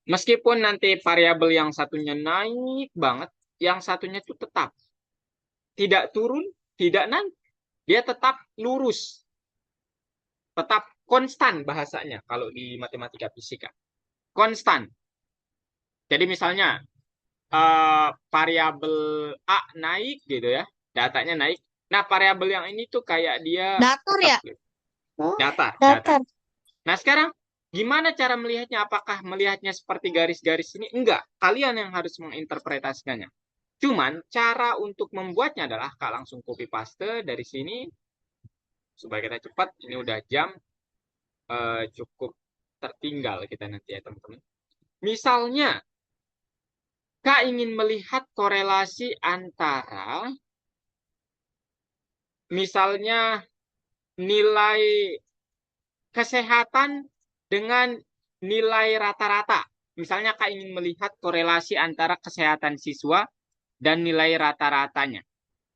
meskipun nanti variabel yang satunya naik banget, yang satunya itu tetap tidak turun, tidak naik. Dia tetap lurus, tetap konstan bahasanya kalau di matematika fisika. Konstan. Jadi misalnya variabel A naik gitu ya, datanya naik. Nah, variabel yang ini tuh kayak dia Datar tetap ya? gitu. Oh, Data. datar. Nah, sekarang gimana cara melihatnya? Apakah melihatnya seperti garis-garis ini? Enggak. Kalian yang harus menginterpretasikannya. Cuman cara untuk membuatnya adalah Kak langsung copy paste dari sini supaya kita cepat. Ini udah jam cukup tertinggal kita nanti ya teman-teman. Misalnya Kak ingin melihat korelasi antara misalnya nilai kesehatan dengan nilai rata-rata. Misalnya Kak ingin melihat korelasi antara kesehatan siswa dan nilai rata-ratanya.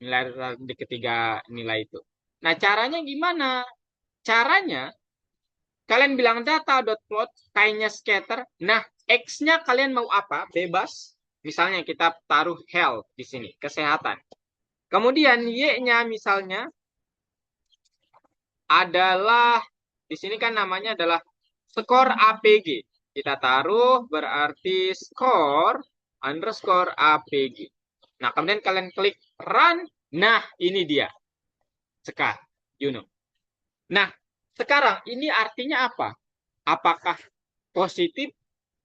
Nilai di ketiga nilai itu. Nah, caranya gimana? Caranya, kalian bilang data.plot, kayaknya scatter. Nah, X-nya kalian mau apa? Bebas. Misalnya kita taruh health di sini, kesehatan. Kemudian Y-nya misalnya adalah, di sini kan namanya adalah skor APG. Kita taruh berarti skor underscore APG. Nah, kemudian kalian klik run. Nah, ini dia. Sekarang, you know. Nah, sekarang ini artinya apa? Apakah positif,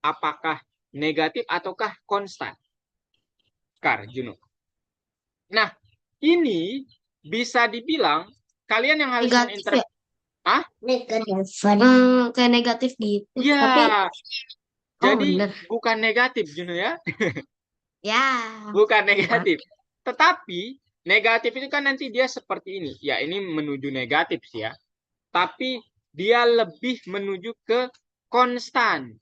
apakah negatif, ataukah konstan? Sekarang, you know. Nah, ini bisa dibilang kalian yang harus Negatif ya? Ah, Kayak negatif gitu. ya, Tapi, oh jadi bener. bukan negatif, Juno ya. Ya. Bukan Nah, negatif. Tetapi negatif itu kan nanti dia seperti ini. Ya, ini menuju negatif sih ya. Tapi dia lebih menuju ke konstan.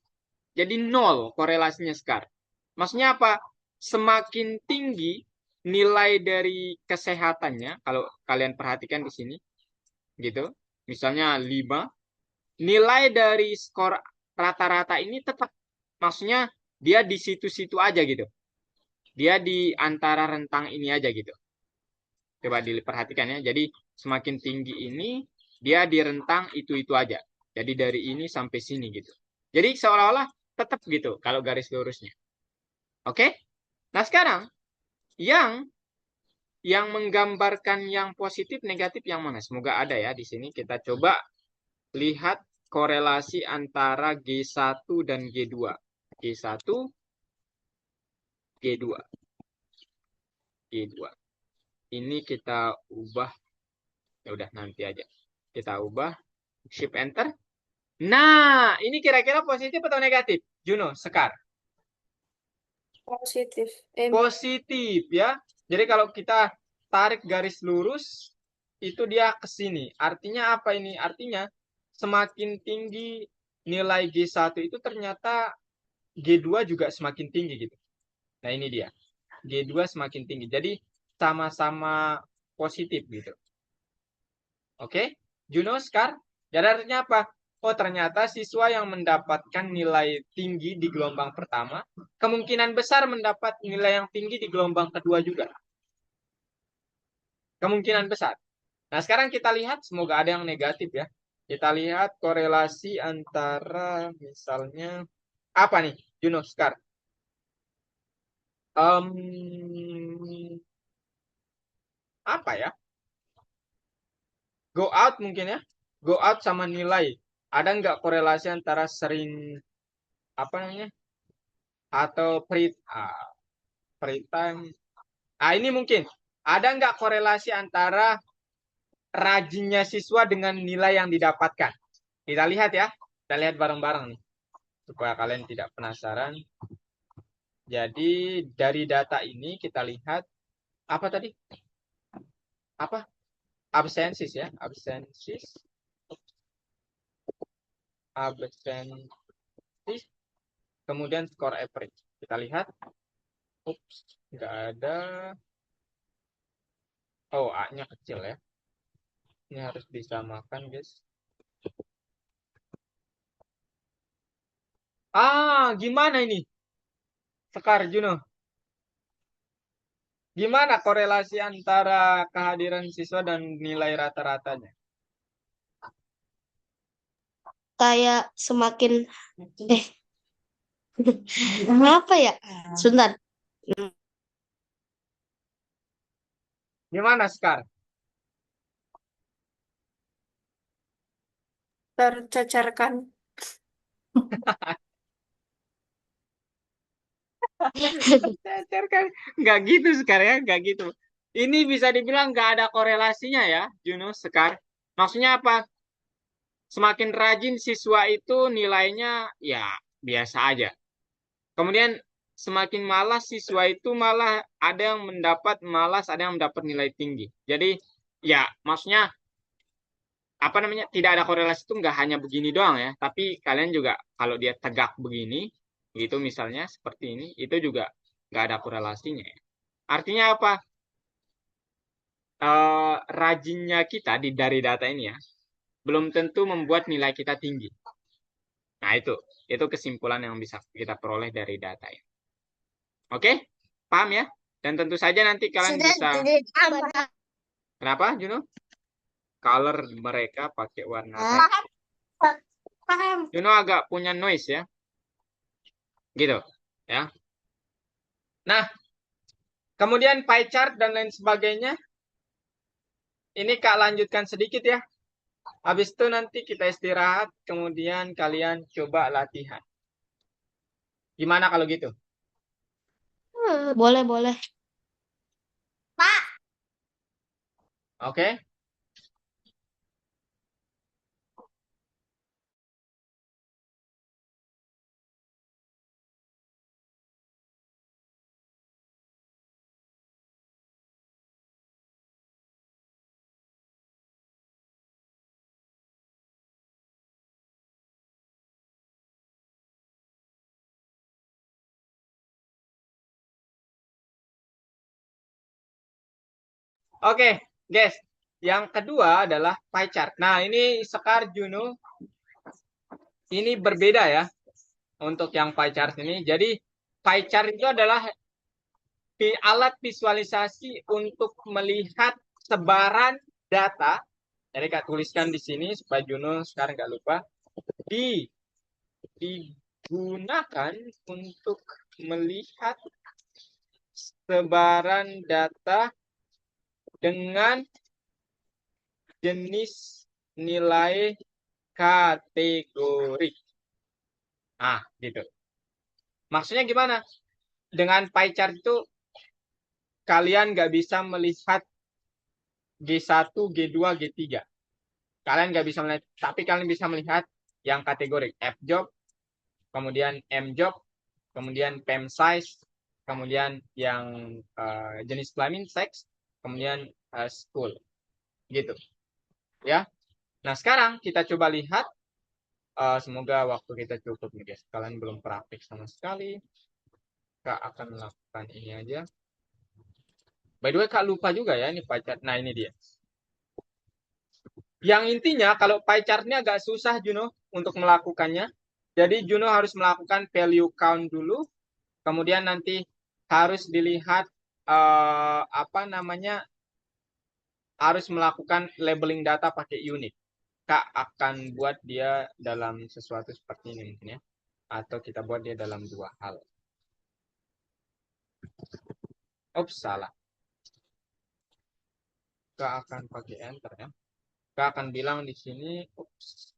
Jadi nol korelasinya sekarang. Maksudnya apa? Semakin tinggi nilai dari kesehatannya, kalau kalian perhatikan di sini, gitu. Misalnya 5, nilai dari skor rata-rata ini tetap, maksudnya dia di situ-situ aja gitu. Dia di antara rentang ini aja gitu. Coba diperhatikan ya. Jadi semakin tinggi ini dia di rentang itu aja. Jadi dari ini sampai sini gitu. Jadi seolah-olah tetap gitu kalau garis lurusnya. Oke? Nah, sekarang yang menggambarkan yang positif negatif yang mana? Semoga ada ya di sini. Kita coba lihat korelasi antara G1 dan G2. G1, G2, G2. Ini kita ubah. Ya udah nanti aja. Kita ubah. Shift enter. Nah, ini kira-kira positif atau negatif? Juno, Sekar. Positif. Positif ya. Jadi kalau kita tarik garis lurus, itu dia ke sini. Artinya apa ini? Artinya semakin tinggi nilai G1 itu ternyata G2 juga semakin tinggi gitu. Nah ini dia. G2 semakin tinggi. Jadi sama-sama positif gitu. Oke? Juno, Sekar. Jadi artinya apa? Oh, ternyata siswa yang mendapatkan nilai tinggi di gelombang pertama, kemungkinan besar mendapat nilai yang tinggi di gelombang kedua juga. Kemungkinan besar. Nah, sekarang kita lihat, semoga ada yang negatif ya. Kita lihat korelasi antara misalnya, apa nih, Juno, Sekar? Apa ya? Go out mungkin ya. Go out sama nilai. Ada nggak korelasi antara sering, apa namanya? Atau free time. Ini mungkin. Ada nggak korelasi antara rajinnya siswa dengan nilai yang didapatkan? Kita lihat ya. Kita lihat bareng-bareng nih. Supaya kalian tidak penasaran. Jadi dari data ini kita lihat. Apa tadi? Apa? Absensis ya. Absensis. Absensis. Kemudian skor average. Kita lihat. Ups. Nggak ada. Oh, A-nya kecil ya. Ini harus disamakan, guys. Gimana ini? Sekar, Juno. Gimana korelasi antara kehadiran siswa dan nilai rata-ratanya? kayak semakin eh apa ya? Sebentar. Gimana, Sekar? Tercecerkan. Tercecer kan? Nggak gitu, Sekar ya. Nggak gitu. Ini bisa dibilang nggak ada korelasinya ya, Juno, Sekar. Maksudnya apa? Semakin rajin siswa itu nilainya ya biasa aja. Kemudian semakin malas siswa itu malah ada yang mendapat malas, ada yang mendapat nilai tinggi. Jadi ya maksudnya apa namanya tidak ada korelasi itu nggak hanya begini doang ya, tapi kalian juga kalau dia tegak begini, gitu misalnya seperti ini, itu juga nggak ada korelasinya ya. Artinya apa? Rajinnya kita dari data ini ya, belum tentu membuat nilai kita tinggi. Nah itu kesimpulan yang bisa kita peroleh dari data ini. Oke, paham ya? Dan tentu saja nanti kalian Sudah bisa, tidak apa. kenapa Juno? Color mereka pakai warna red. Paham. Juno agak punya noise ya, gitu ya. Nah, kemudian pie chart dan lain sebagainya. Ini Kak lanjutkan sedikit ya. Habis itu nanti kita istirahat, kemudian kalian coba latihan. Gimana kalau gitu? Boleh, boleh. Pak. Oke. Oke, guys. Yang kedua adalah pie chart. Nah, ini Sekar Juno. Ini berbeda ya untuk yang pie chart ini. Jadi pie chart itu adalah alat visualisasi untuk melihat sebaran data. Jadi Kak tuliskan di sini supaya Juno sekarang nggak lupa. Digunakan untuk melihat sebaran data dengan jenis nilai kategori. Ah, gitu. Maksudnya gimana? Dengan pie chart itu kalian nggak bisa melihat G1, G2, G3. Kalian nggak bisa melihat, tapi kalian bisa melihat yang kategori F job, kemudian M job, kemudian PEM size, kemudian yang jenis kelamin seks, kemudian school. Gitu. Ya. Nah, sekarang kita coba lihat. Semoga waktu kita cukup nih guys. Kalian belum praktik sama sekali. Kak akan melakukan ini aja. By the way, Kak lupa juga ya ini pie chart. Nah, ini dia. Yang intinya kalau pie chart-nya agak susah Juno untuk melakukannya. Jadi Juno harus melakukan value count dulu. Kemudian nanti harus dilihat apa namanya, harus melakukan labeling data pakai unit. Kak akan buat dia dalam sesuatu seperti ini mungkin ya. Atau kita buat dia dalam dua hal. Oops, salah. Kak akan pakai enter ya. Kak akan bilang di sini, oops,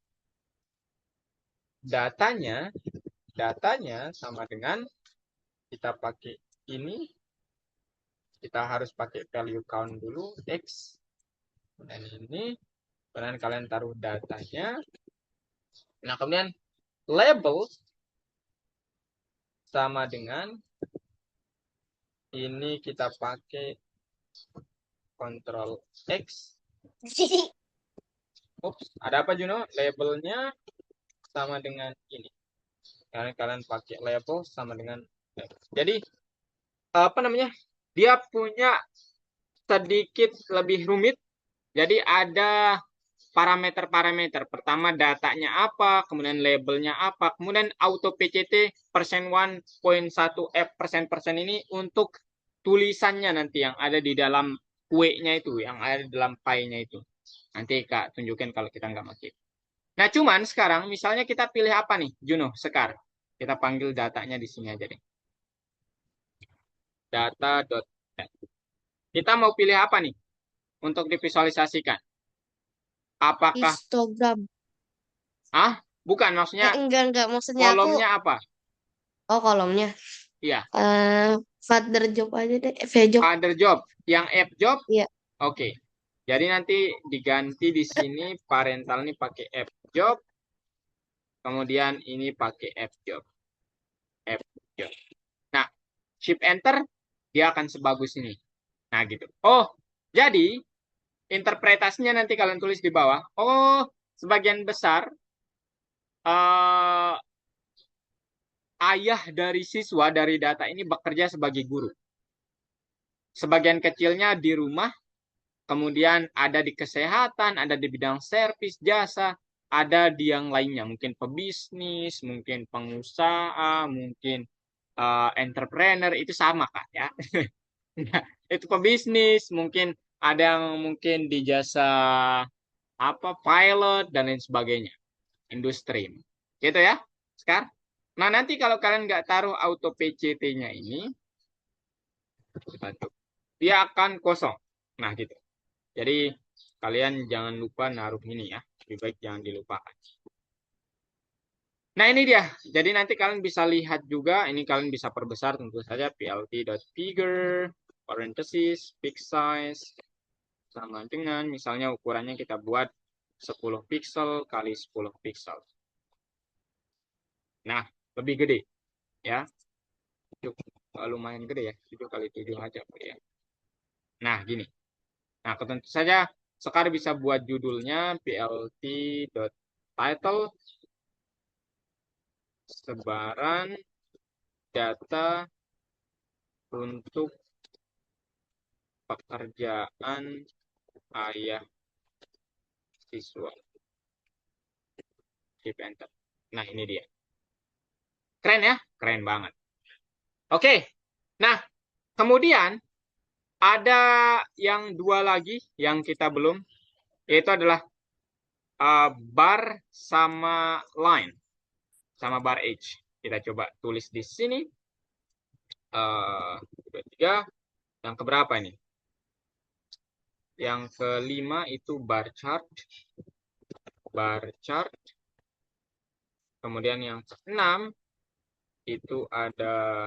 datanya sama dengan kita pakai ini. Kita harus pakai value count dulu X. Dan ini. Kemudian kalian taruh datanya. Nah, kemudian label sama dengan ini kita pakai Ctrl X. Oops, ada apa Juno? Labelnya sama dengan ini. Kalian pakai label sama dengan label. Jadi apa namanya? Dia punya sedikit lebih rumit. Jadi ada parameter-parameter. Pertama datanya apa, kemudian labelnya apa, kemudian auto PCT persen 1.1 F persen ini untuk tulisannya nanti yang ada di dalam kue-nya itu, yang ada di dalam pie-nya itu. Nanti Kak tunjukin kalau kita nggak pakai. Nah, cuman sekarang misalnya kita pilih apa nih, Juno, Sekar. Kita panggil datanya di sini aja deh. Data.net. Kita mau pilih apa nih untuk divisualisasikan? Apakah Histogram. bukan maksudnya Enggak. Maksudnya aku, kolomnya apa? oh kolomnya. Iya, Father job aja deh. V job. other job. Yang F job, Iya. oke. Jadi nanti diganti di sini parental ini pakai F job, kemudian ini pakai F job. F job. Nah, shift enter dia akan sebagus ini. Nah, gitu. Oh, jadi interpretasinya nanti kalian tulis di bawah. Oh, sebagian besar eh, ayah dari siswa dari data ini bekerja sebagai guru. Sebagian kecilnya di rumah, kemudian ada di kesehatan, ada di bidang servis, jasa, ada di yang lainnya, mungkin pebisnis, mungkin pengusaha, mungkin entrepreneur, itu sama Kak ya. Nah, itu pebisnis, mungkin ada yang mungkin di jasa apa pilot dan lain sebagainya, industri. Gitu ya, Sekar. Nah, nanti kalau kalian nggak taruh auto PCT-nya ini, dia akan kosong. Nah, gitu. Jadi kalian jangan lupa naruh ini ya. Lebih baik jangan dilupakan. Nah ini dia. Jadi nanti kalian bisa lihat juga. Ini kalian bisa perbesar tentu saja. plt.figure, parenthesis, fixed size. sama dengan misalnya ukurannya kita buat 10 pixel kali 10 pixel. Nah, lebih gede ya. Lumayan gede ya, 7 kali 7 aja ya. Nah, gini. Nah, tentu saja Sekar bisa buat judulnya plt.title sebaran data untuk pekerjaan ayah siswa. Shift enter. Nah, ini dia. Keren ya? Keren banget. Oke. Nah, kemudian ada yang dua lagi yang kita belum, yaitu adalah bar sama line, sama bar edge. Kita coba tulis di sini. Dua, tiga. Yang keberapa ini? Yang kelima itu bar chart. Bar chart. Kemudian yang keenam itu ada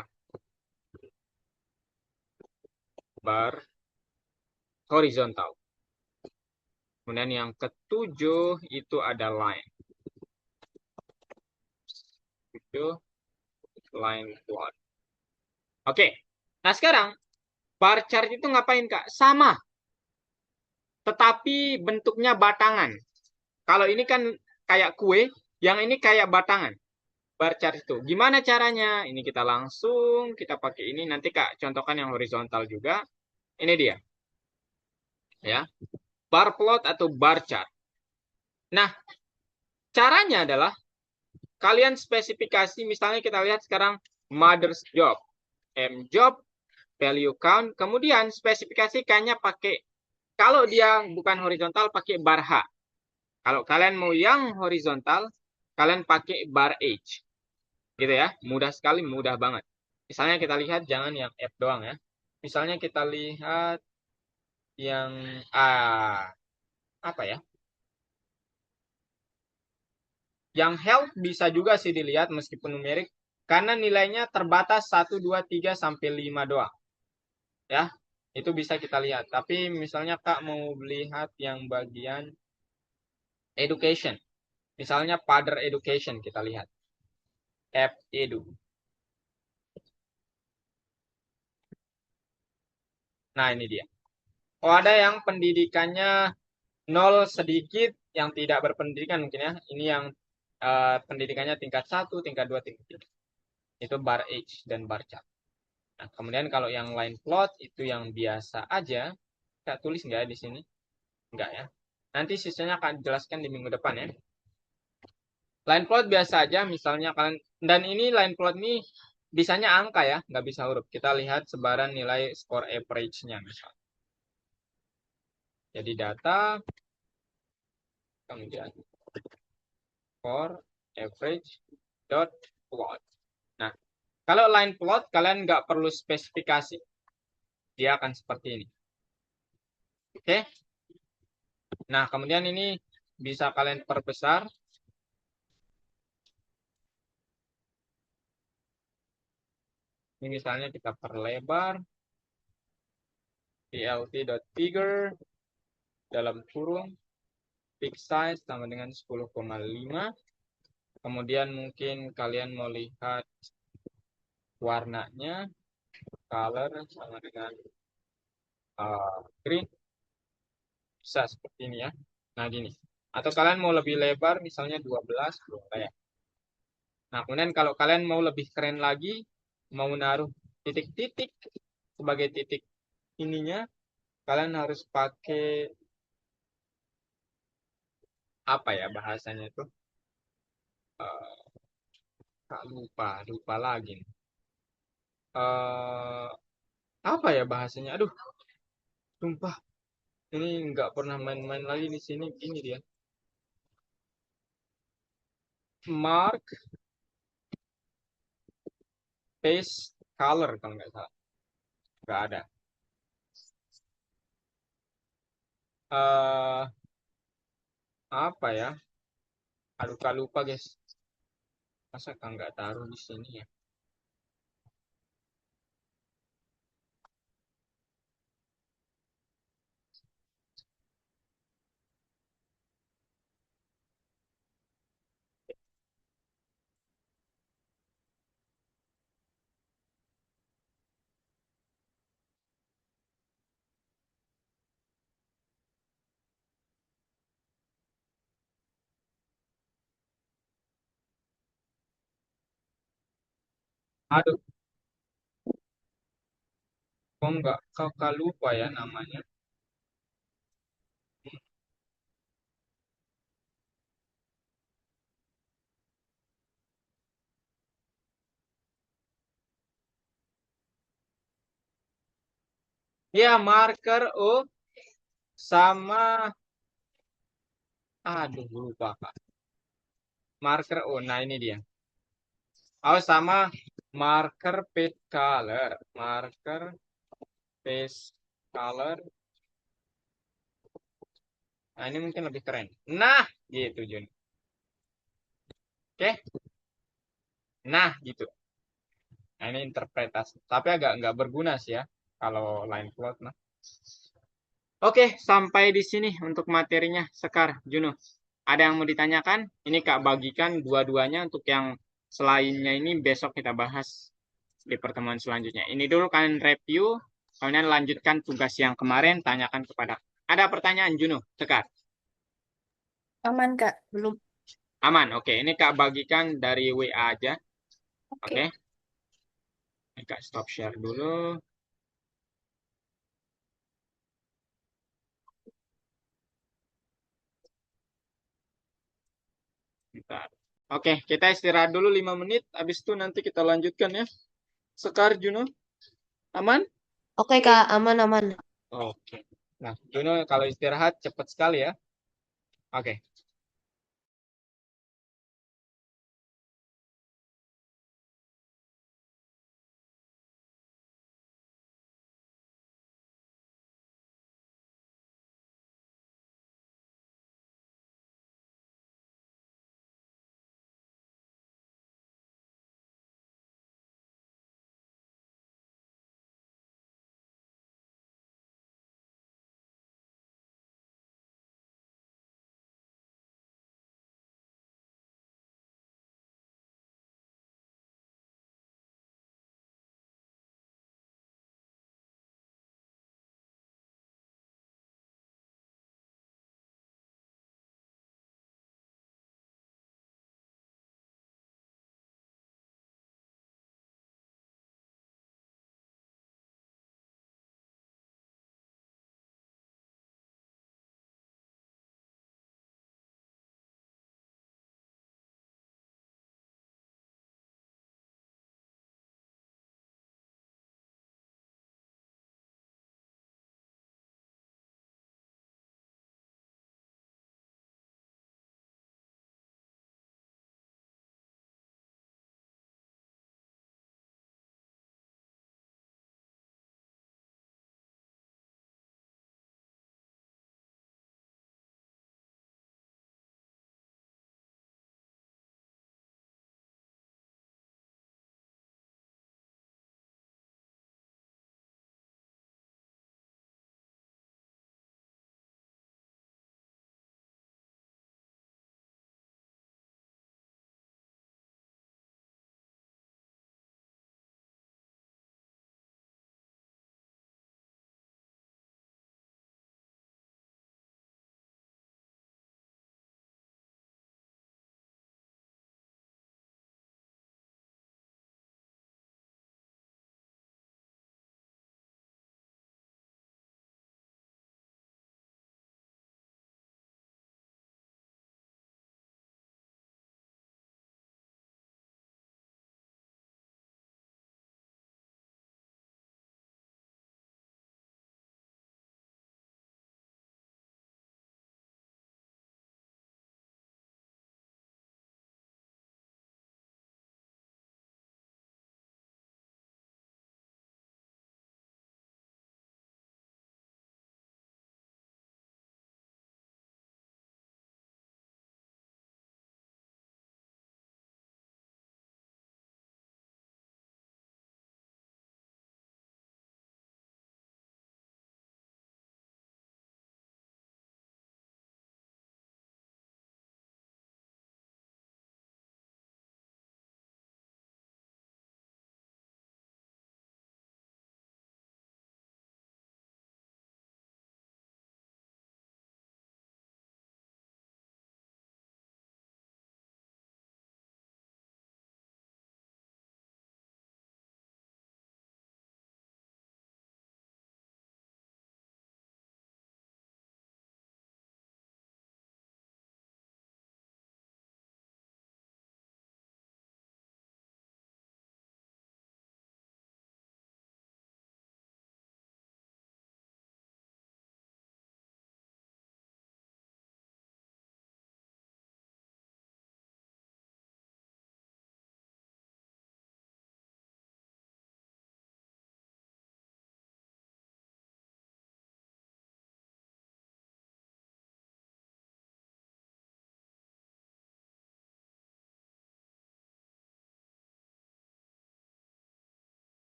bar horizontal. Kemudian yang ketujuh itu ada line. Itu line plot. Oke. Nah, sekarang bar chart itu ngapain, Kak? Sama. Tetapi bentuknya batangan. Kalau ini kan kayak kue, yang ini kayak batangan. Bar chart itu. Gimana caranya? Ini kita langsung kita pakai ini. Nanti Kak contohkan yang horizontal juga. Ini dia. Ya. Bar plot atau bar chart. Nah, caranya adalah kalian spesifikasi, misalnya kita lihat sekarang mother's job. M job, value count. Kemudian spesifikasikannya pakai, kalau dia bukan horizontal pakai bar H. Kalau kalian mau yang horizontal, kalian pakai bar H. Gitu ya. Mudah sekali, mudah banget. Misalnya kita lihat, jangan yang F doang ya. Misalnya kita lihat yang apa ya? Yang health bisa juga sih dilihat meskipun numerik. Karena nilainya terbatas 1, 2, 3, sampai 5 doang. Ya, itu bisa kita lihat. Tapi misalnya Kak mau lihat yang bagian education. Misalnya father education kita lihat. F edu. Nah, ini dia. Oh, ada yang pendidikannya 0 sedikit, yang tidak berpendidikan mungkin ya. Ini yang pendidikannya tingkat 1, tingkat 2, tingkat 3. Itu bar H dan bar chart. Nah, kemudian kalau yang line plot itu yang biasa aja. Kita tulis nggak ya di sini? Enggak ya. Nanti sisanya akan dijelaskan di minggu depan ya. Line plot biasa aja, misalnya kalian, dan ini line plot ini bisanya angka ya, nggak bisa huruf. Kita lihat sebaran nilai score average-nya misalnya. Jadi data, kemudian score average dot plot. Nah, kalau line plot kalian nggak perlu spesifikasi, dia akan seperti ini. Oke? Nah, kemudian ini bisa kalian perbesar. Ini misalnya kita perlebar plt.figure dalam kurung fixed size sama dengan 10,5. Kemudian mungkin kalian mau lihat warnanya, color sama dengan green, bisa seperti ini ya. Nah, gini. Atau kalian mau lebih lebar, misalnya 12, boleh. Nah, kemudian kalau kalian mau lebih keren lagi, mau naruh titik-titik sebagai titik ininya, kalian harus pakai apa ya bahasanya itu? Lupa lagi. Eh, apa ya bahasanya? Aduh, sumpah. Ini nggak pernah main-main lagi di sini. Ini dia. Mark Paste Color kalau nggak salah. Nggak ada. eh Apa ya? Lupa guys. Masa kan nggak taruh di sini ya? Aduh, kok nggak kakak lupa ya namanya. Ya, marker O sama, aduh lupa kak. Marker O, nah ini dia. Oh, sama marker paint color. Marker paste color. Nah, ini mungkin lebih keren. Nah, gitu Jun. Oke, nah gitu. Nah, ini interpretasi. Tapi agak nggak berguna sih ya kalau line plot. Nah. Oke, sampai di sini untuk materinya. Sekar, Juno. Ada yang mau ditanyakan? Ini Kak bagikan dua-duanya untuk yang selainnya ini besok kita bahas di pertemuan selanjutnya. Ini dulu kalian review, kalian lanjutkan tugas yang kemarin, tanyakan kepada. Ada pertanyaan Juno, Sekar? Aman, Kak. Belum. Aman, oke. Ini Kak bagikan dari WA aja, oke? Oke. Ini Kak stop share dulu. Bentar. Oke, kita istirahat dulu 5 menit. Habis itu nanti kita lanjutkan ya. Sekar, Juno, aman? Oke, Kak, aman-aman. Oke. Nah, Juno kalau istirahat cepat sekali ya. Oke.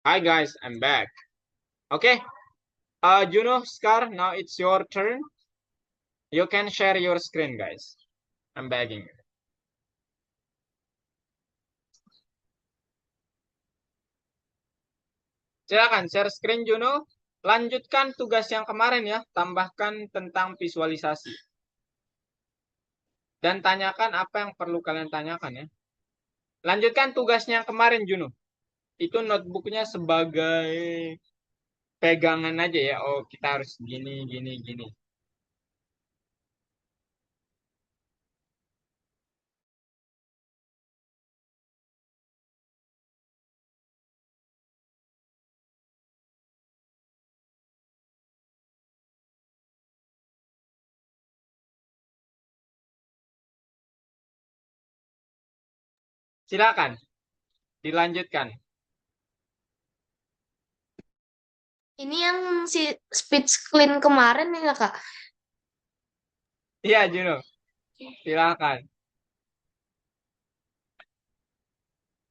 Hi guys, I'm back. Okay, Juno, Scar, now it's your turn. You can share your screen, guys. I'm begging. Silakan share screen, Juno. Lanjutkan tugas yang kemarin ya, tambahkan tentang visualisasi. Dan tanyakan apa yang perlu kalian tanyakan ya. Lanjutkan tugasnya yang kemarin, Juno. Itu notebooknya sebagai pegangan aja ya. Oh, kita harus gini, gini, gini. Silakan, dilanjutkan. Ini yang si speech clean kemarin ya Kak? Iya, Juno. Silakan.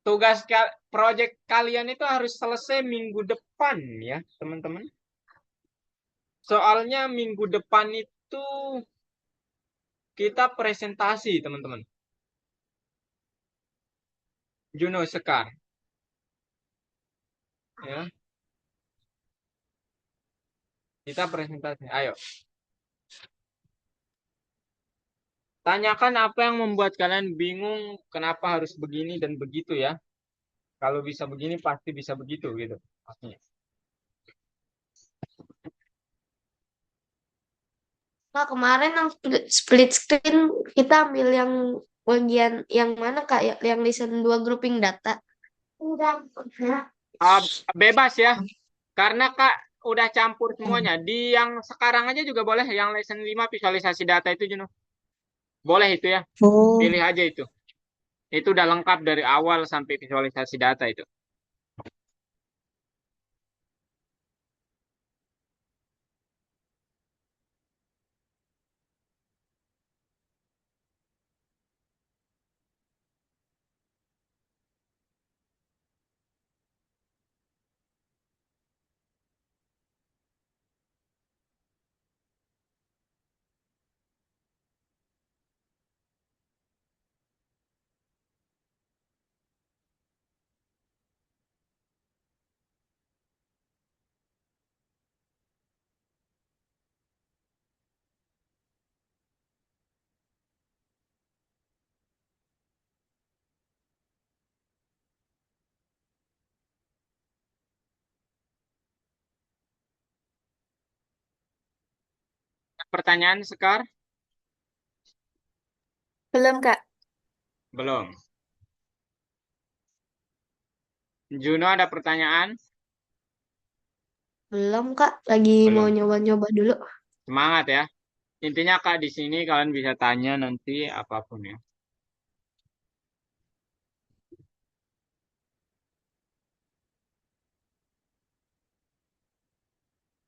Tugas project kalian itu harus selesai minggu depan ya, teman-teman. Soalnya minggu depan itu kita presentasi, teman-teman. Juno Sekar, ya. Kita presentasi. Ayo. Tanyakan apa yang membuat kalian bingung, kenapa harus begini dan begitu ya. Kalau bisa begini pasti bisa begitu gitu. Maksudnya. Kak, kemarin yang split screen kita ambil yang bagian yang mana Kak? Yang listen 2 grouping data. Enggak. Ah, bebas ya. Karena Kak udah campur semuanya. Di yang sekarang aja juga boleh. Yang lesson 5 visualisasi data itu Juno. Boleh itu ya. Oh. Pilih aja itu. Itu udah lengkap dari awal sampai visualisasi data itu. Pertanyaan Sekar? Belum, Kak. Belum. Juno ada pertanyaan? Belum Kak, lagi mau Belum. nyoba-nyoba dulu. Semangat ya. Intinya Kak di sini kalian bisa tanya nanti apapun ya.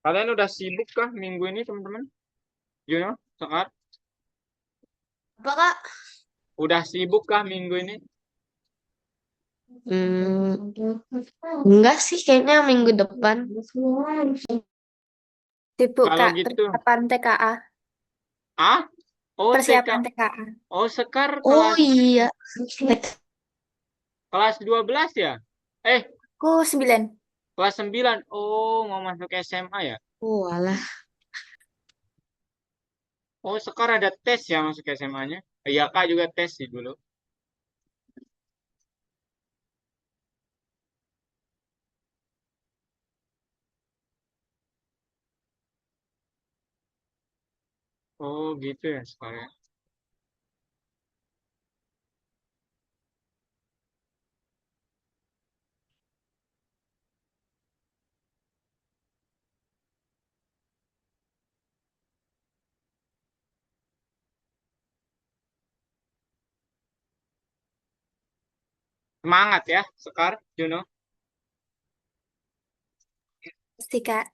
Kalian udah sibuk kah minggu ini teman-teman? Juno, Sekar? Apa Kak? Udah sibuk kah minggu ini? Hmm, enggak sih, kayaknya minggu depan. Sibuk, Kalau Kak. gitu, Persiapan TKA. ah? Oh, TK. Persiapan TKA. Oh, Sekar Oh iya, kelas 12 ya? Eh, Aku 9. kelas 9. Oh, mau masuk SMA ya? oh alah. Oh, Sekar ada tes ya masuk SMA-nya? Iya, Kak juga tes sih dulu. Oh, gitu ya sekarang. Semangat ya, Sekar, Juno. Sih, Kak.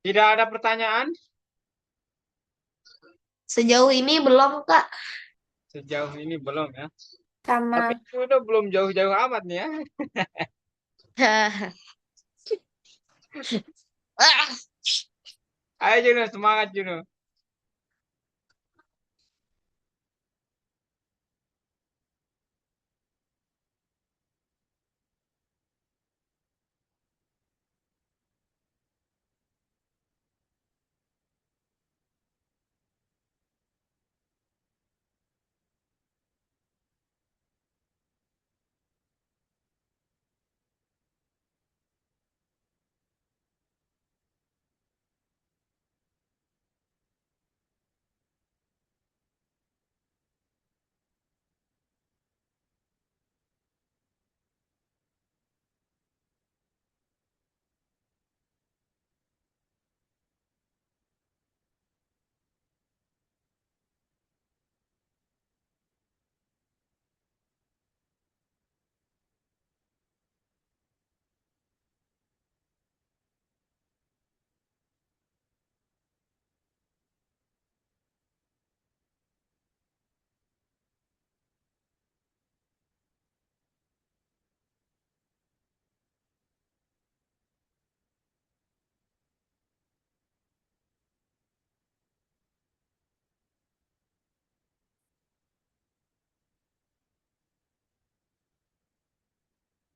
Tidak ada pertanyaan? Sejauh ini belum, Kak. Sejauh ini belum ya. Tapi Sama. itu udah belum jauh-jauh amat nih ya. Ayo Juno, semangat Juno.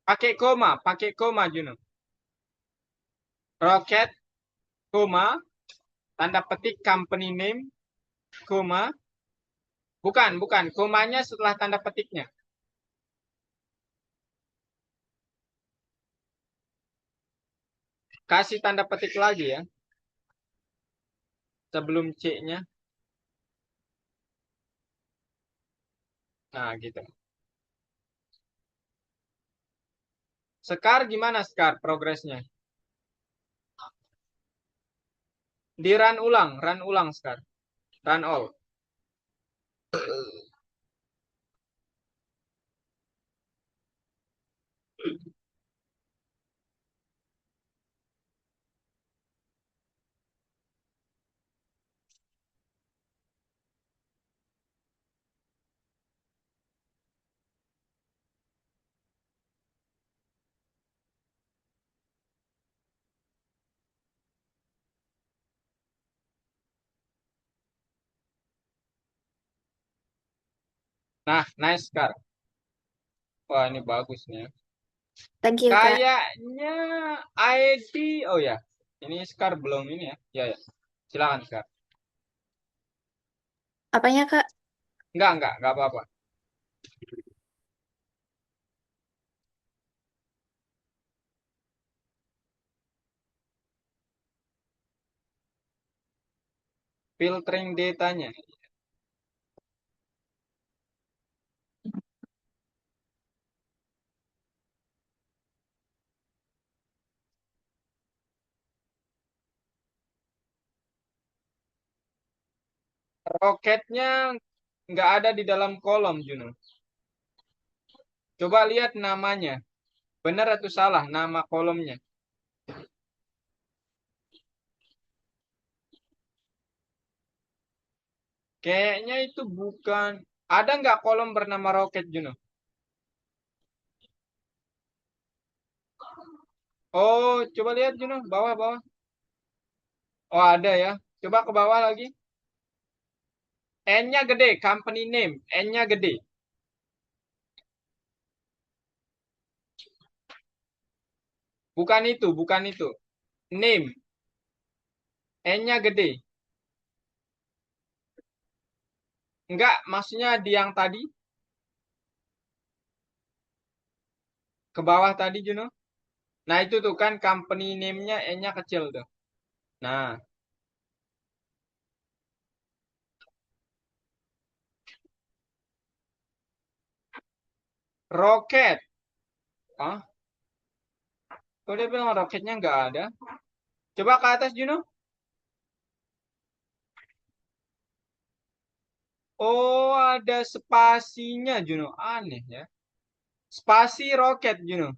Pakai koma Juno. Roket, koma, tanda petik company name, koma. Bukan, bukan. Komanya setelah tanda petiknya. Kasih tanda petik lagi ya. Sebelum C-nya. Nah, gitu. Sekar gimana Sekar progresnya? Di run ulang Sekar. Run all. Nah, nice Sekar. Wah, ini bagus nih ya. Thank you, Kak. Kayaknya ID, oh ya, ini Scar belum ini ya. Ya, ya. Silakan Scar. Apanya, Kak? Enggak apa-apa. Filtering datanya. Roketnya nggak ada di dalam kolom, Juno. Coba lihat namanya. Benar atau salah nama kolomnya? Kayaknya itu bukan. Ada nggak kolom bernama roket, Juno? Oh, coba lihat, Juno. Bawah. Oh, ada ya. Coba ke bawah lagi. N-nya gede, company name. N-nya gede. Bukan itu. Name. N-nya gede. Enggak, maksudnya di yang tadi, ke bawah tadi, Juno. Nah, itu tuh kan company name-nya N-nya kecil tuh. Nah, roket. Ah, kok dia bilang roketnya nggak ada? Coba ke atas, Juno. Oh, ada spasinya, Juno. Aneh ya. Spasi roket, Juno.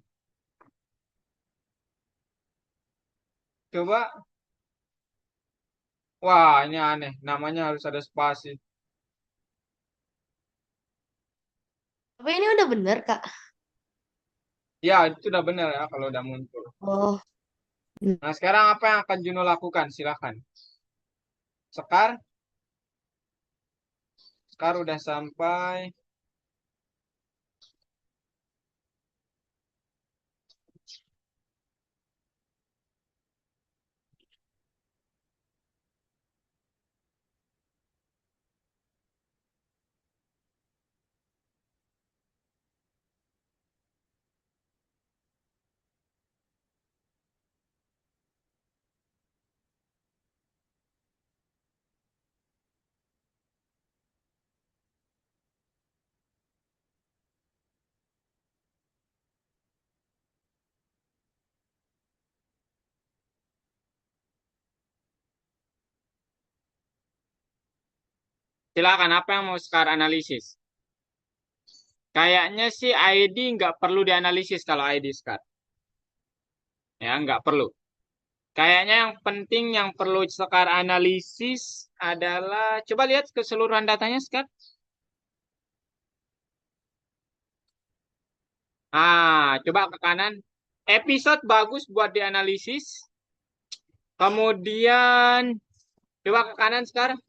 Coba. Wah, ini aneh. Namanya harus ada spasi. Tapi ini udah bener, Kak. Ya, itu udah benar ya kalau udah muncul. Oh, Nah, sekarang apa yang akan Juno lakukan? Silakan. Sekar, Sekar udah sampai. Silakan, apa yang mau Sekar analisis? Kayaknya sih ID nggak perlu dianalisis kalau ID Sekar. Ya, nggak perlu. Kayaknya yang penting yang perlu Sekar analisis adalah, coba lihat keseluruhan datanya Sekar. Coba ke kanan. Episode bagus buat dianalisis. Kemudian, coba ke kanan sekarang.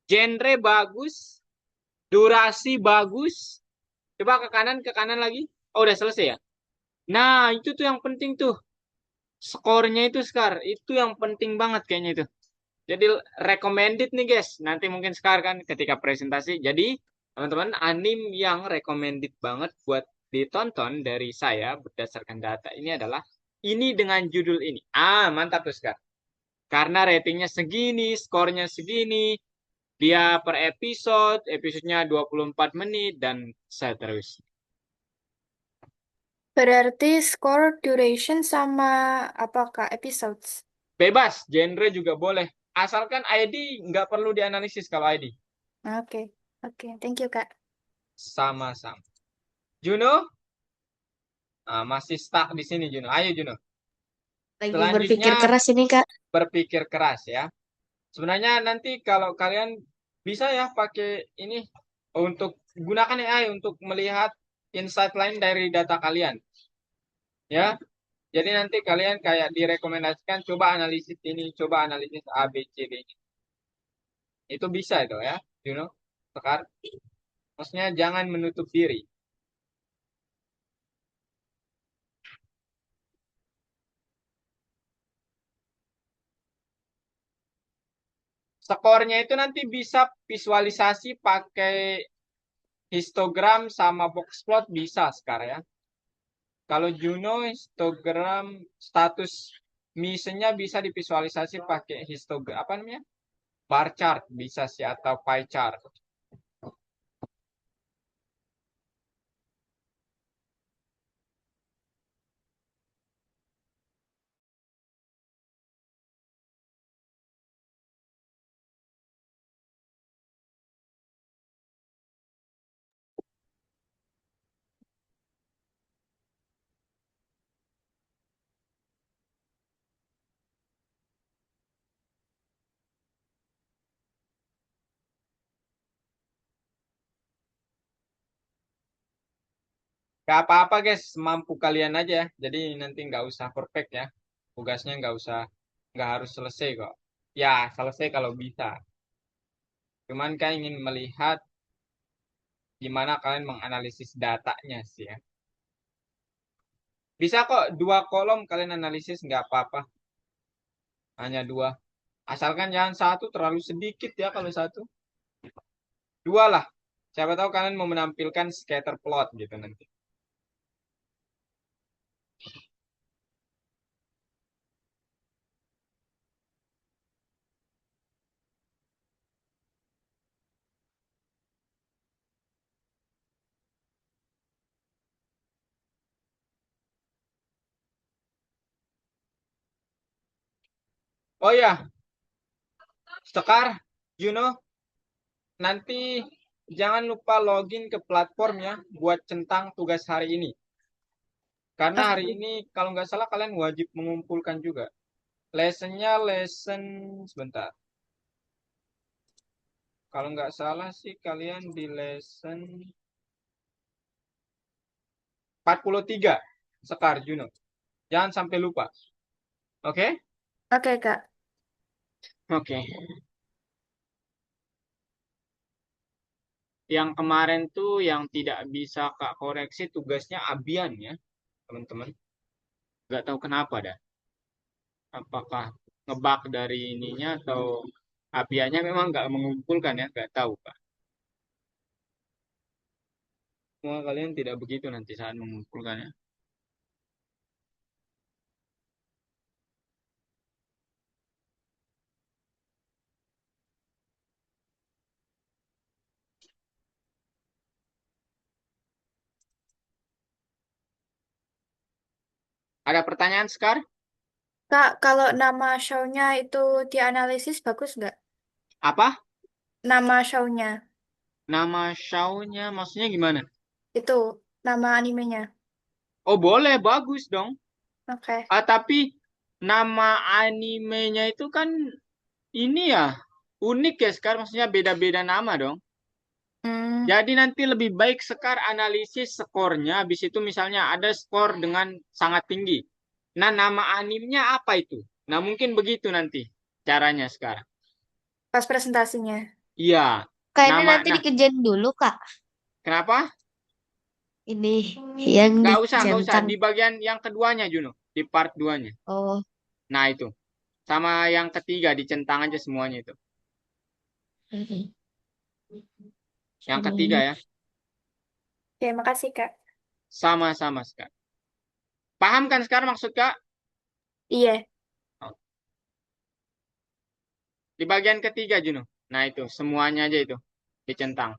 Genre bagus. Durasi bagus. Coba ke kanan lagi. Oh, udah selesai ya? Nah, itu tuh yang penting tuh. Skornya itu, Skar. Itu yang penting banget kayaknya itu. Jadi, recommended nih, guys. Nanti mungkin Skar kan ketika presentasi. Jadi, teman-teman, anim yang recommended banget buat ditonton dari saya berdasarkan data ini adalah ini dengan judul ini. Mantap tuh, Skar. Karena ratingnya segini, skornya segini, dia per episode, episodenya 24 menit, dan seterusnya. Berarti score, duration, sama apa Kak? Episodes. Bebas, genre juga boleh. Asalkan ID nggak perlu dianalisis kalau ID. Oke, oke. Thank you Kak. Sama-sama. Juno, masih stuck di sini Juno. Ayo Juno. lagi berpikir Selanjutnya keras ini, Kak. berpikir keras ya. Sebenarnya nanti kalau kalian bisa ya pakai ini untuk gunakan AI untuk melihat insight lain dari data kalian. Ya, jadi nanti kalian kayak direkomendasikan coba analisis ini, coba analisis A, B, C, D. Itu bisa itu ya, you know, Sekar. Maksudnya jangan menutup diri. Skornya itu nanti bisa visualisasi pakai histogram sama box plot bisa sekarang ya. Kalau Juno histogram status missionnya bisa divisualisasi pakai histogram apa namanya? Bar chart bisa sih atau pie chart. Gak apa-apa guys, mampu kalian aja ya. Jadi nanti nggak usah perfect ya. Tugasnya nggak harus selesai kok. Ya, selesai kalau bisa. Cuman kan ingin melihat gimana kalian menganalisis datanya sih ya. Bisa kok 2 kolom kalian analisis nggak apa-apa. Hanya 2. Asalkan jangan satu terlalu sedikit ya kalau satu. 2 lah. Siapa tahu kalian mau menampilkan scatter plot gitu nanti. Oh ya, Sekar, you know, nanti jangan lupa login ke platform ya buat centang tugas hari ini. Karena hari Oke. ini kalau nggak salah kalian wajib mengumpulkan juga. Lessonnya lesson sebentar. Kalau nggak salah sih kalian di lesson 43 Sekar Juno. Jangan sampai lupa. Oke? Oke, Kak. Oke. Yang kemarin tuh yang tidak bisa Kak koreksi tugasnya Abian ya, teman-teman. Nggak tahu kenapa dah. Apakah ngebug dari ininya atau Abiannya memang nggak mengumpulkan ya, nggak tahu Kak. Semua kalian tidak begitu nanti saat mengumpulkannya. Ada pertanyaan Sekar? Kak, kalau nama show-nya itu dianalisis bagus nggak? Apa? Nama show-nya Nama show-nya maksudnya gimana? itu nama animenya. Oh boleh, bagus dong. Oke. Tapi nama animenya itu kan ini ya unik ya Sekar, maksudnya beda-beda nama dong. Hmm, Jadi nanti lebih baik Sekar analisis skornya, habis itu misalnya ada skor dengan sangat tinggi. Nah nama animenya apa itu? Nah mungkin begitu nanti caranya sekarang. pas presentasinya. Iya, Kayaknya nama, nanti nah dikerjain dulu, Kak. kenapa? Ini yang Nggak usah. dicentang. Di bagian yang keduanya Juno, di part 2-nya. Oh. Nah itu, sama yang ketiga dicentang aja semuanya itu. Yang ketiga ya, Oke, makasih, Kak. sama-sama Sekar. Paham kan sekarang maksud Kak? Iya. Oh, di bagian ketiga Juno. Nah itu, semuanya aja itu dicentang.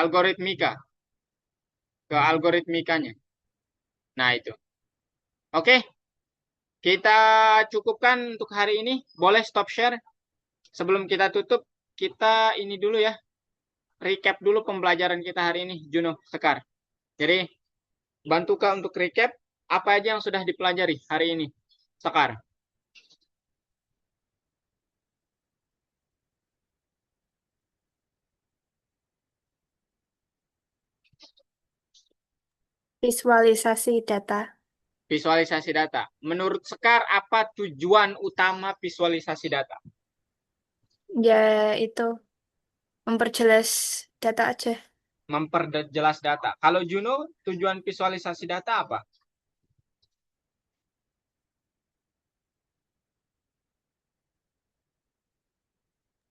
Algoritmika, ke algoritmikanya. Nah itu. Oke, kita cukupkan untuk hari ini. Boleh stop share. Sebelum kita tutup, kita ini dulu ya. Recap dulu pembelajaran kita hari ini, Juno, Sekar. Jadi, bantu Kak untuk recap apa aja yang sudah dipelajari hari ini, Sekar. Visualisasi data. Visualisasi data. Menurut Sekar, apa tujuan utama visualisasi data? Ya, itu memperjelas data aja. Memperjelas data. Kalau Juno, tujuan visualisasi data apa?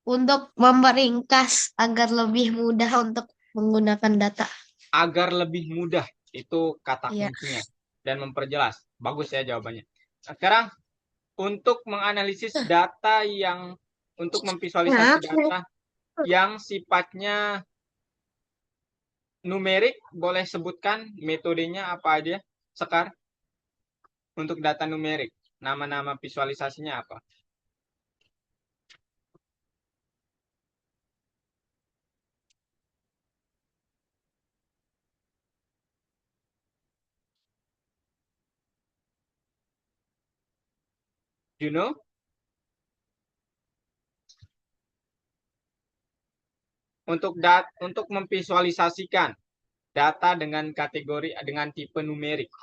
Untuk memeringkas agar lebih mudah untuk menggunakan data. Agar lebih mudah. Itu kata Iya. kuncinya. Dan memperjelas. Bagus ya jawabannya. Nah, sekarang, untuk menganalisis data yang, untuk memvisualisasi data yang sifatnya numerik, boleh sebutkan metodenya apa aja, Sekar, untuk data numerik. Nama-nama visualisasinya apa? You know? Untuk memvisualisasikan data dengan kategori dengan tipe numerik.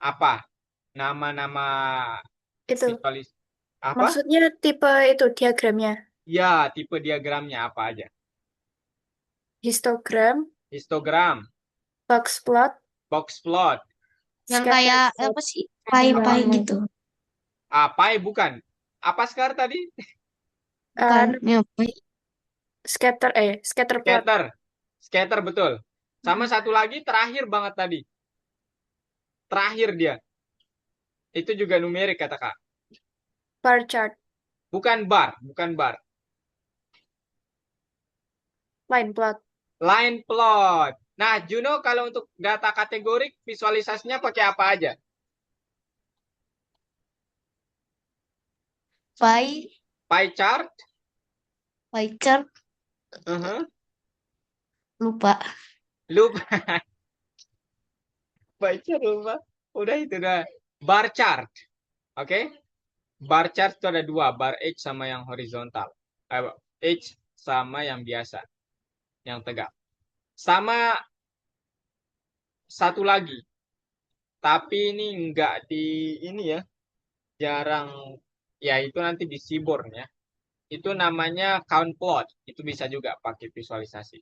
Apa? Nama-nama Itu. visualis apa? Maksudnya tipe itu diagramnya. Ya, tipe diagramnya apa aja? Histogram, Histogram, box plot, box plot, Yang scatter kayak plot. apa sih? Pai-pai gitu. apa bukan? Apa sekarang tadi? Bukan. Uh, Ya, pai. Scatter plot. Scatter. Scatter betul. Sama satu lagi terakhir banget tadi. Terakhir dia. Itu juga numerik kata Kak. Bar chart, Bukan bar, bukan bar. line plot. Line plot. Nah, Juno kalau untuk data kategorik visualisasinya pakai apa aja? Pai, Pie chart, pai chart, uh-huh. lupa. Lupa. Baca lupa. Udah itu dah. Bar chart. Oke. Bar chart itu ada dua. Bar H sama yang horizontal. H sama yang biasa. Yang tegak. Sama satu lagi. Tapi ini enggak di ini ya. Jarang. Ya itu nanti di seaborn ya. Itu namanya count plot. Itu bisa juga pakai visualisasi.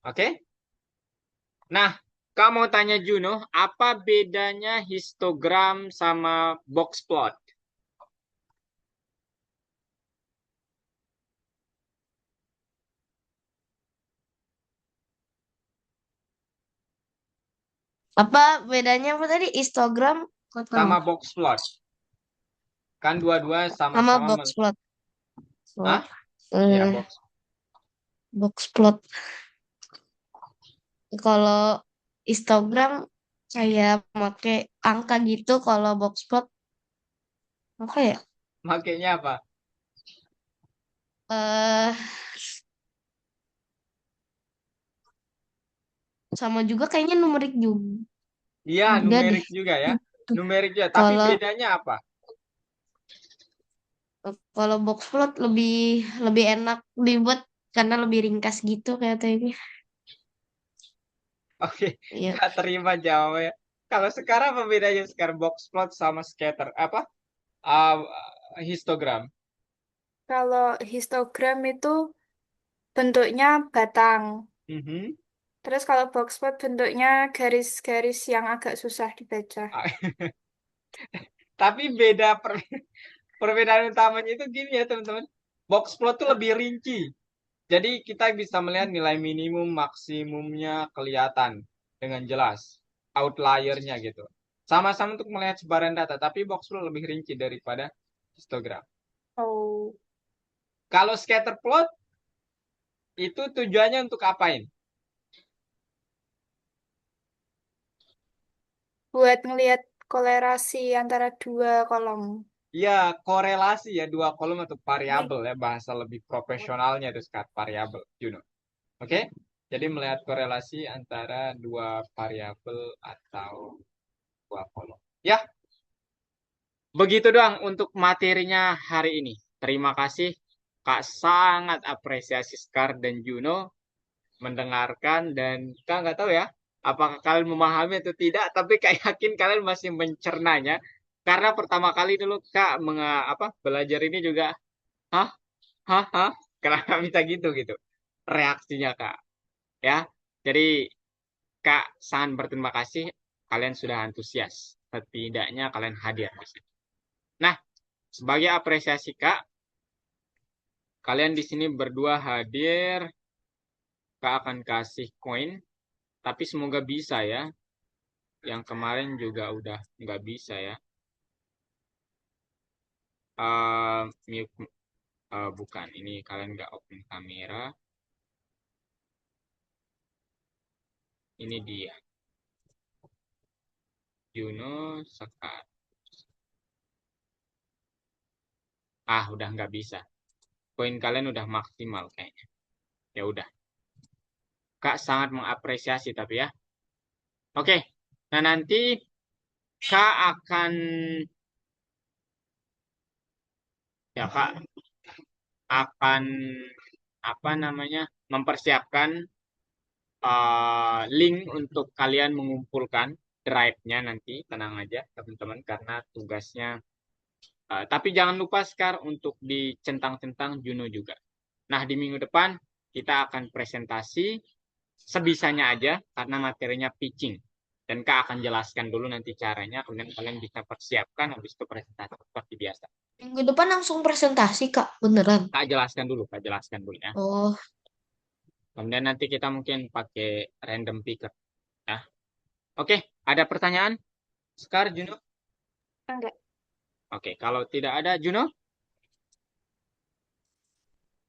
Oke. Nah, kamu mau tanya Juno, apa bedanya histogram sama box plot? Apa bedanya apa tadi? Histogram nggak tahu. Sama box plot. Kan dua-dua Sama sama-sama box plot. Hah? Plot. Iya, Eh, box. box plot. Kalau histogram kayak pakai angka gitu. Kalau box plot apa ya? Makanya apa? Eh, sama juga kayaknya numerik juga. Iya, Enggak deh. numerik juga ya. Numerik juga, tapi Kalau bedanya apa? kalau box plot lebih lebih enak dibuat karena lebih ringkas gitu kayak tadi. Oke, Iya. nggak terima jawabnya. Kalau sekarang apa bedanya sekarang box plot sama scatter? Apa? Ah, histogram. Kalau histogram itu bentuknya batang. Mhm. Terus kalau box plot bentuknya garis-garis yang agak susah dibaca. Ah, tapi perbedaan utamanya itu gini ya teman-teman. Box plot tuh lebih rinci. Jadi kita bisa melihat nilai minimum maksimumnya kelihatan dengan jelas. Outliernya gitu. Sama-sama untuk melihat sebaran data, tapi box plot lebih rinci daripada histogram. Oh, Kalau scatter plot itu tujuannya untuk apain? buat ngelihat kolerasi antara dua kolom. Ya, korelasi ya dua kolom atau variabel ya bahasa lebih profesionalnya itu sekarang variabel, you know. Oke? Jadi melihat korelasi antara dua variabel atau dua kolom. Ya, begitu doang untuk materinya hari ini. Terima kasih. Kak sangat apresiasi Scar dan Juno mendengarkan dan Kak nggak tahu ya apakah kalian memahami atau tidak, tapi Kak yakin kalian masih mencernanya karena pertama kali dulu Kak belajar ini juga hah hah hah kenapa bisa gitu gitu reaksinya Kak ya. Jadi Kak sangat berterima kasih kalian sudah antusias setidaknya kalian hadir di sini. Nah, sebagai apresiasi Kak, kalian di sini berdua hadir, Kak akan kasih koin, tapi semoga bisa ya. Yang kemarin juga udah nggak bisa ya. Mute, bukan, ini kalian nggak open kamera. Ini dia, Juno Sekar. Udah nggak bisa. Koin kalian udah maksimal kayaknya. Ya udah. Kak sangat mengapresiasi tapi ya. Oke. Nah nanti Kak akan Kak akan apa namanya mempersiapkan link untuk kalian mengumpulkan drive-nya nanti tenang aja teman-teman karena tugasnya tapi jangan lupa Skar untuk dicentang-centang Juno juga. Nah di minggu depan kita akan presentasi sebisanya aja karena materinya pitching dan Kak akan jelaskan dulu nanti caranya kemudian kalian bisa persiapkan habis itu presentasi seperti biasa. Minggu depan langsung presentasi, Kak. Beneran. Kak jelaskan dulu ya. Oh, Kemudian nanti kita mungkin pakai random picker ya. Oke, ada pertanyaan? Skar, Juno? Enggak. Oke, kalau tidak ada, Juno?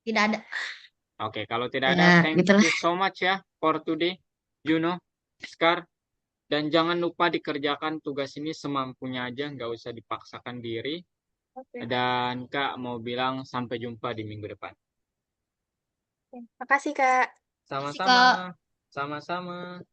tidak ada. Oke, kalau tidak ada, Ya, thank gitulah. you so much ya for today, Juno, Skar. Dan jangan lupa dikerjakan tugas ini semampunya aja, nggak usah dipaksakan diri. Oke. Dan Kak mau bilang sampai jumpa di minggu depan. Makasih, Kak. Makasih, Sama-sama. Kak. Sama-sama.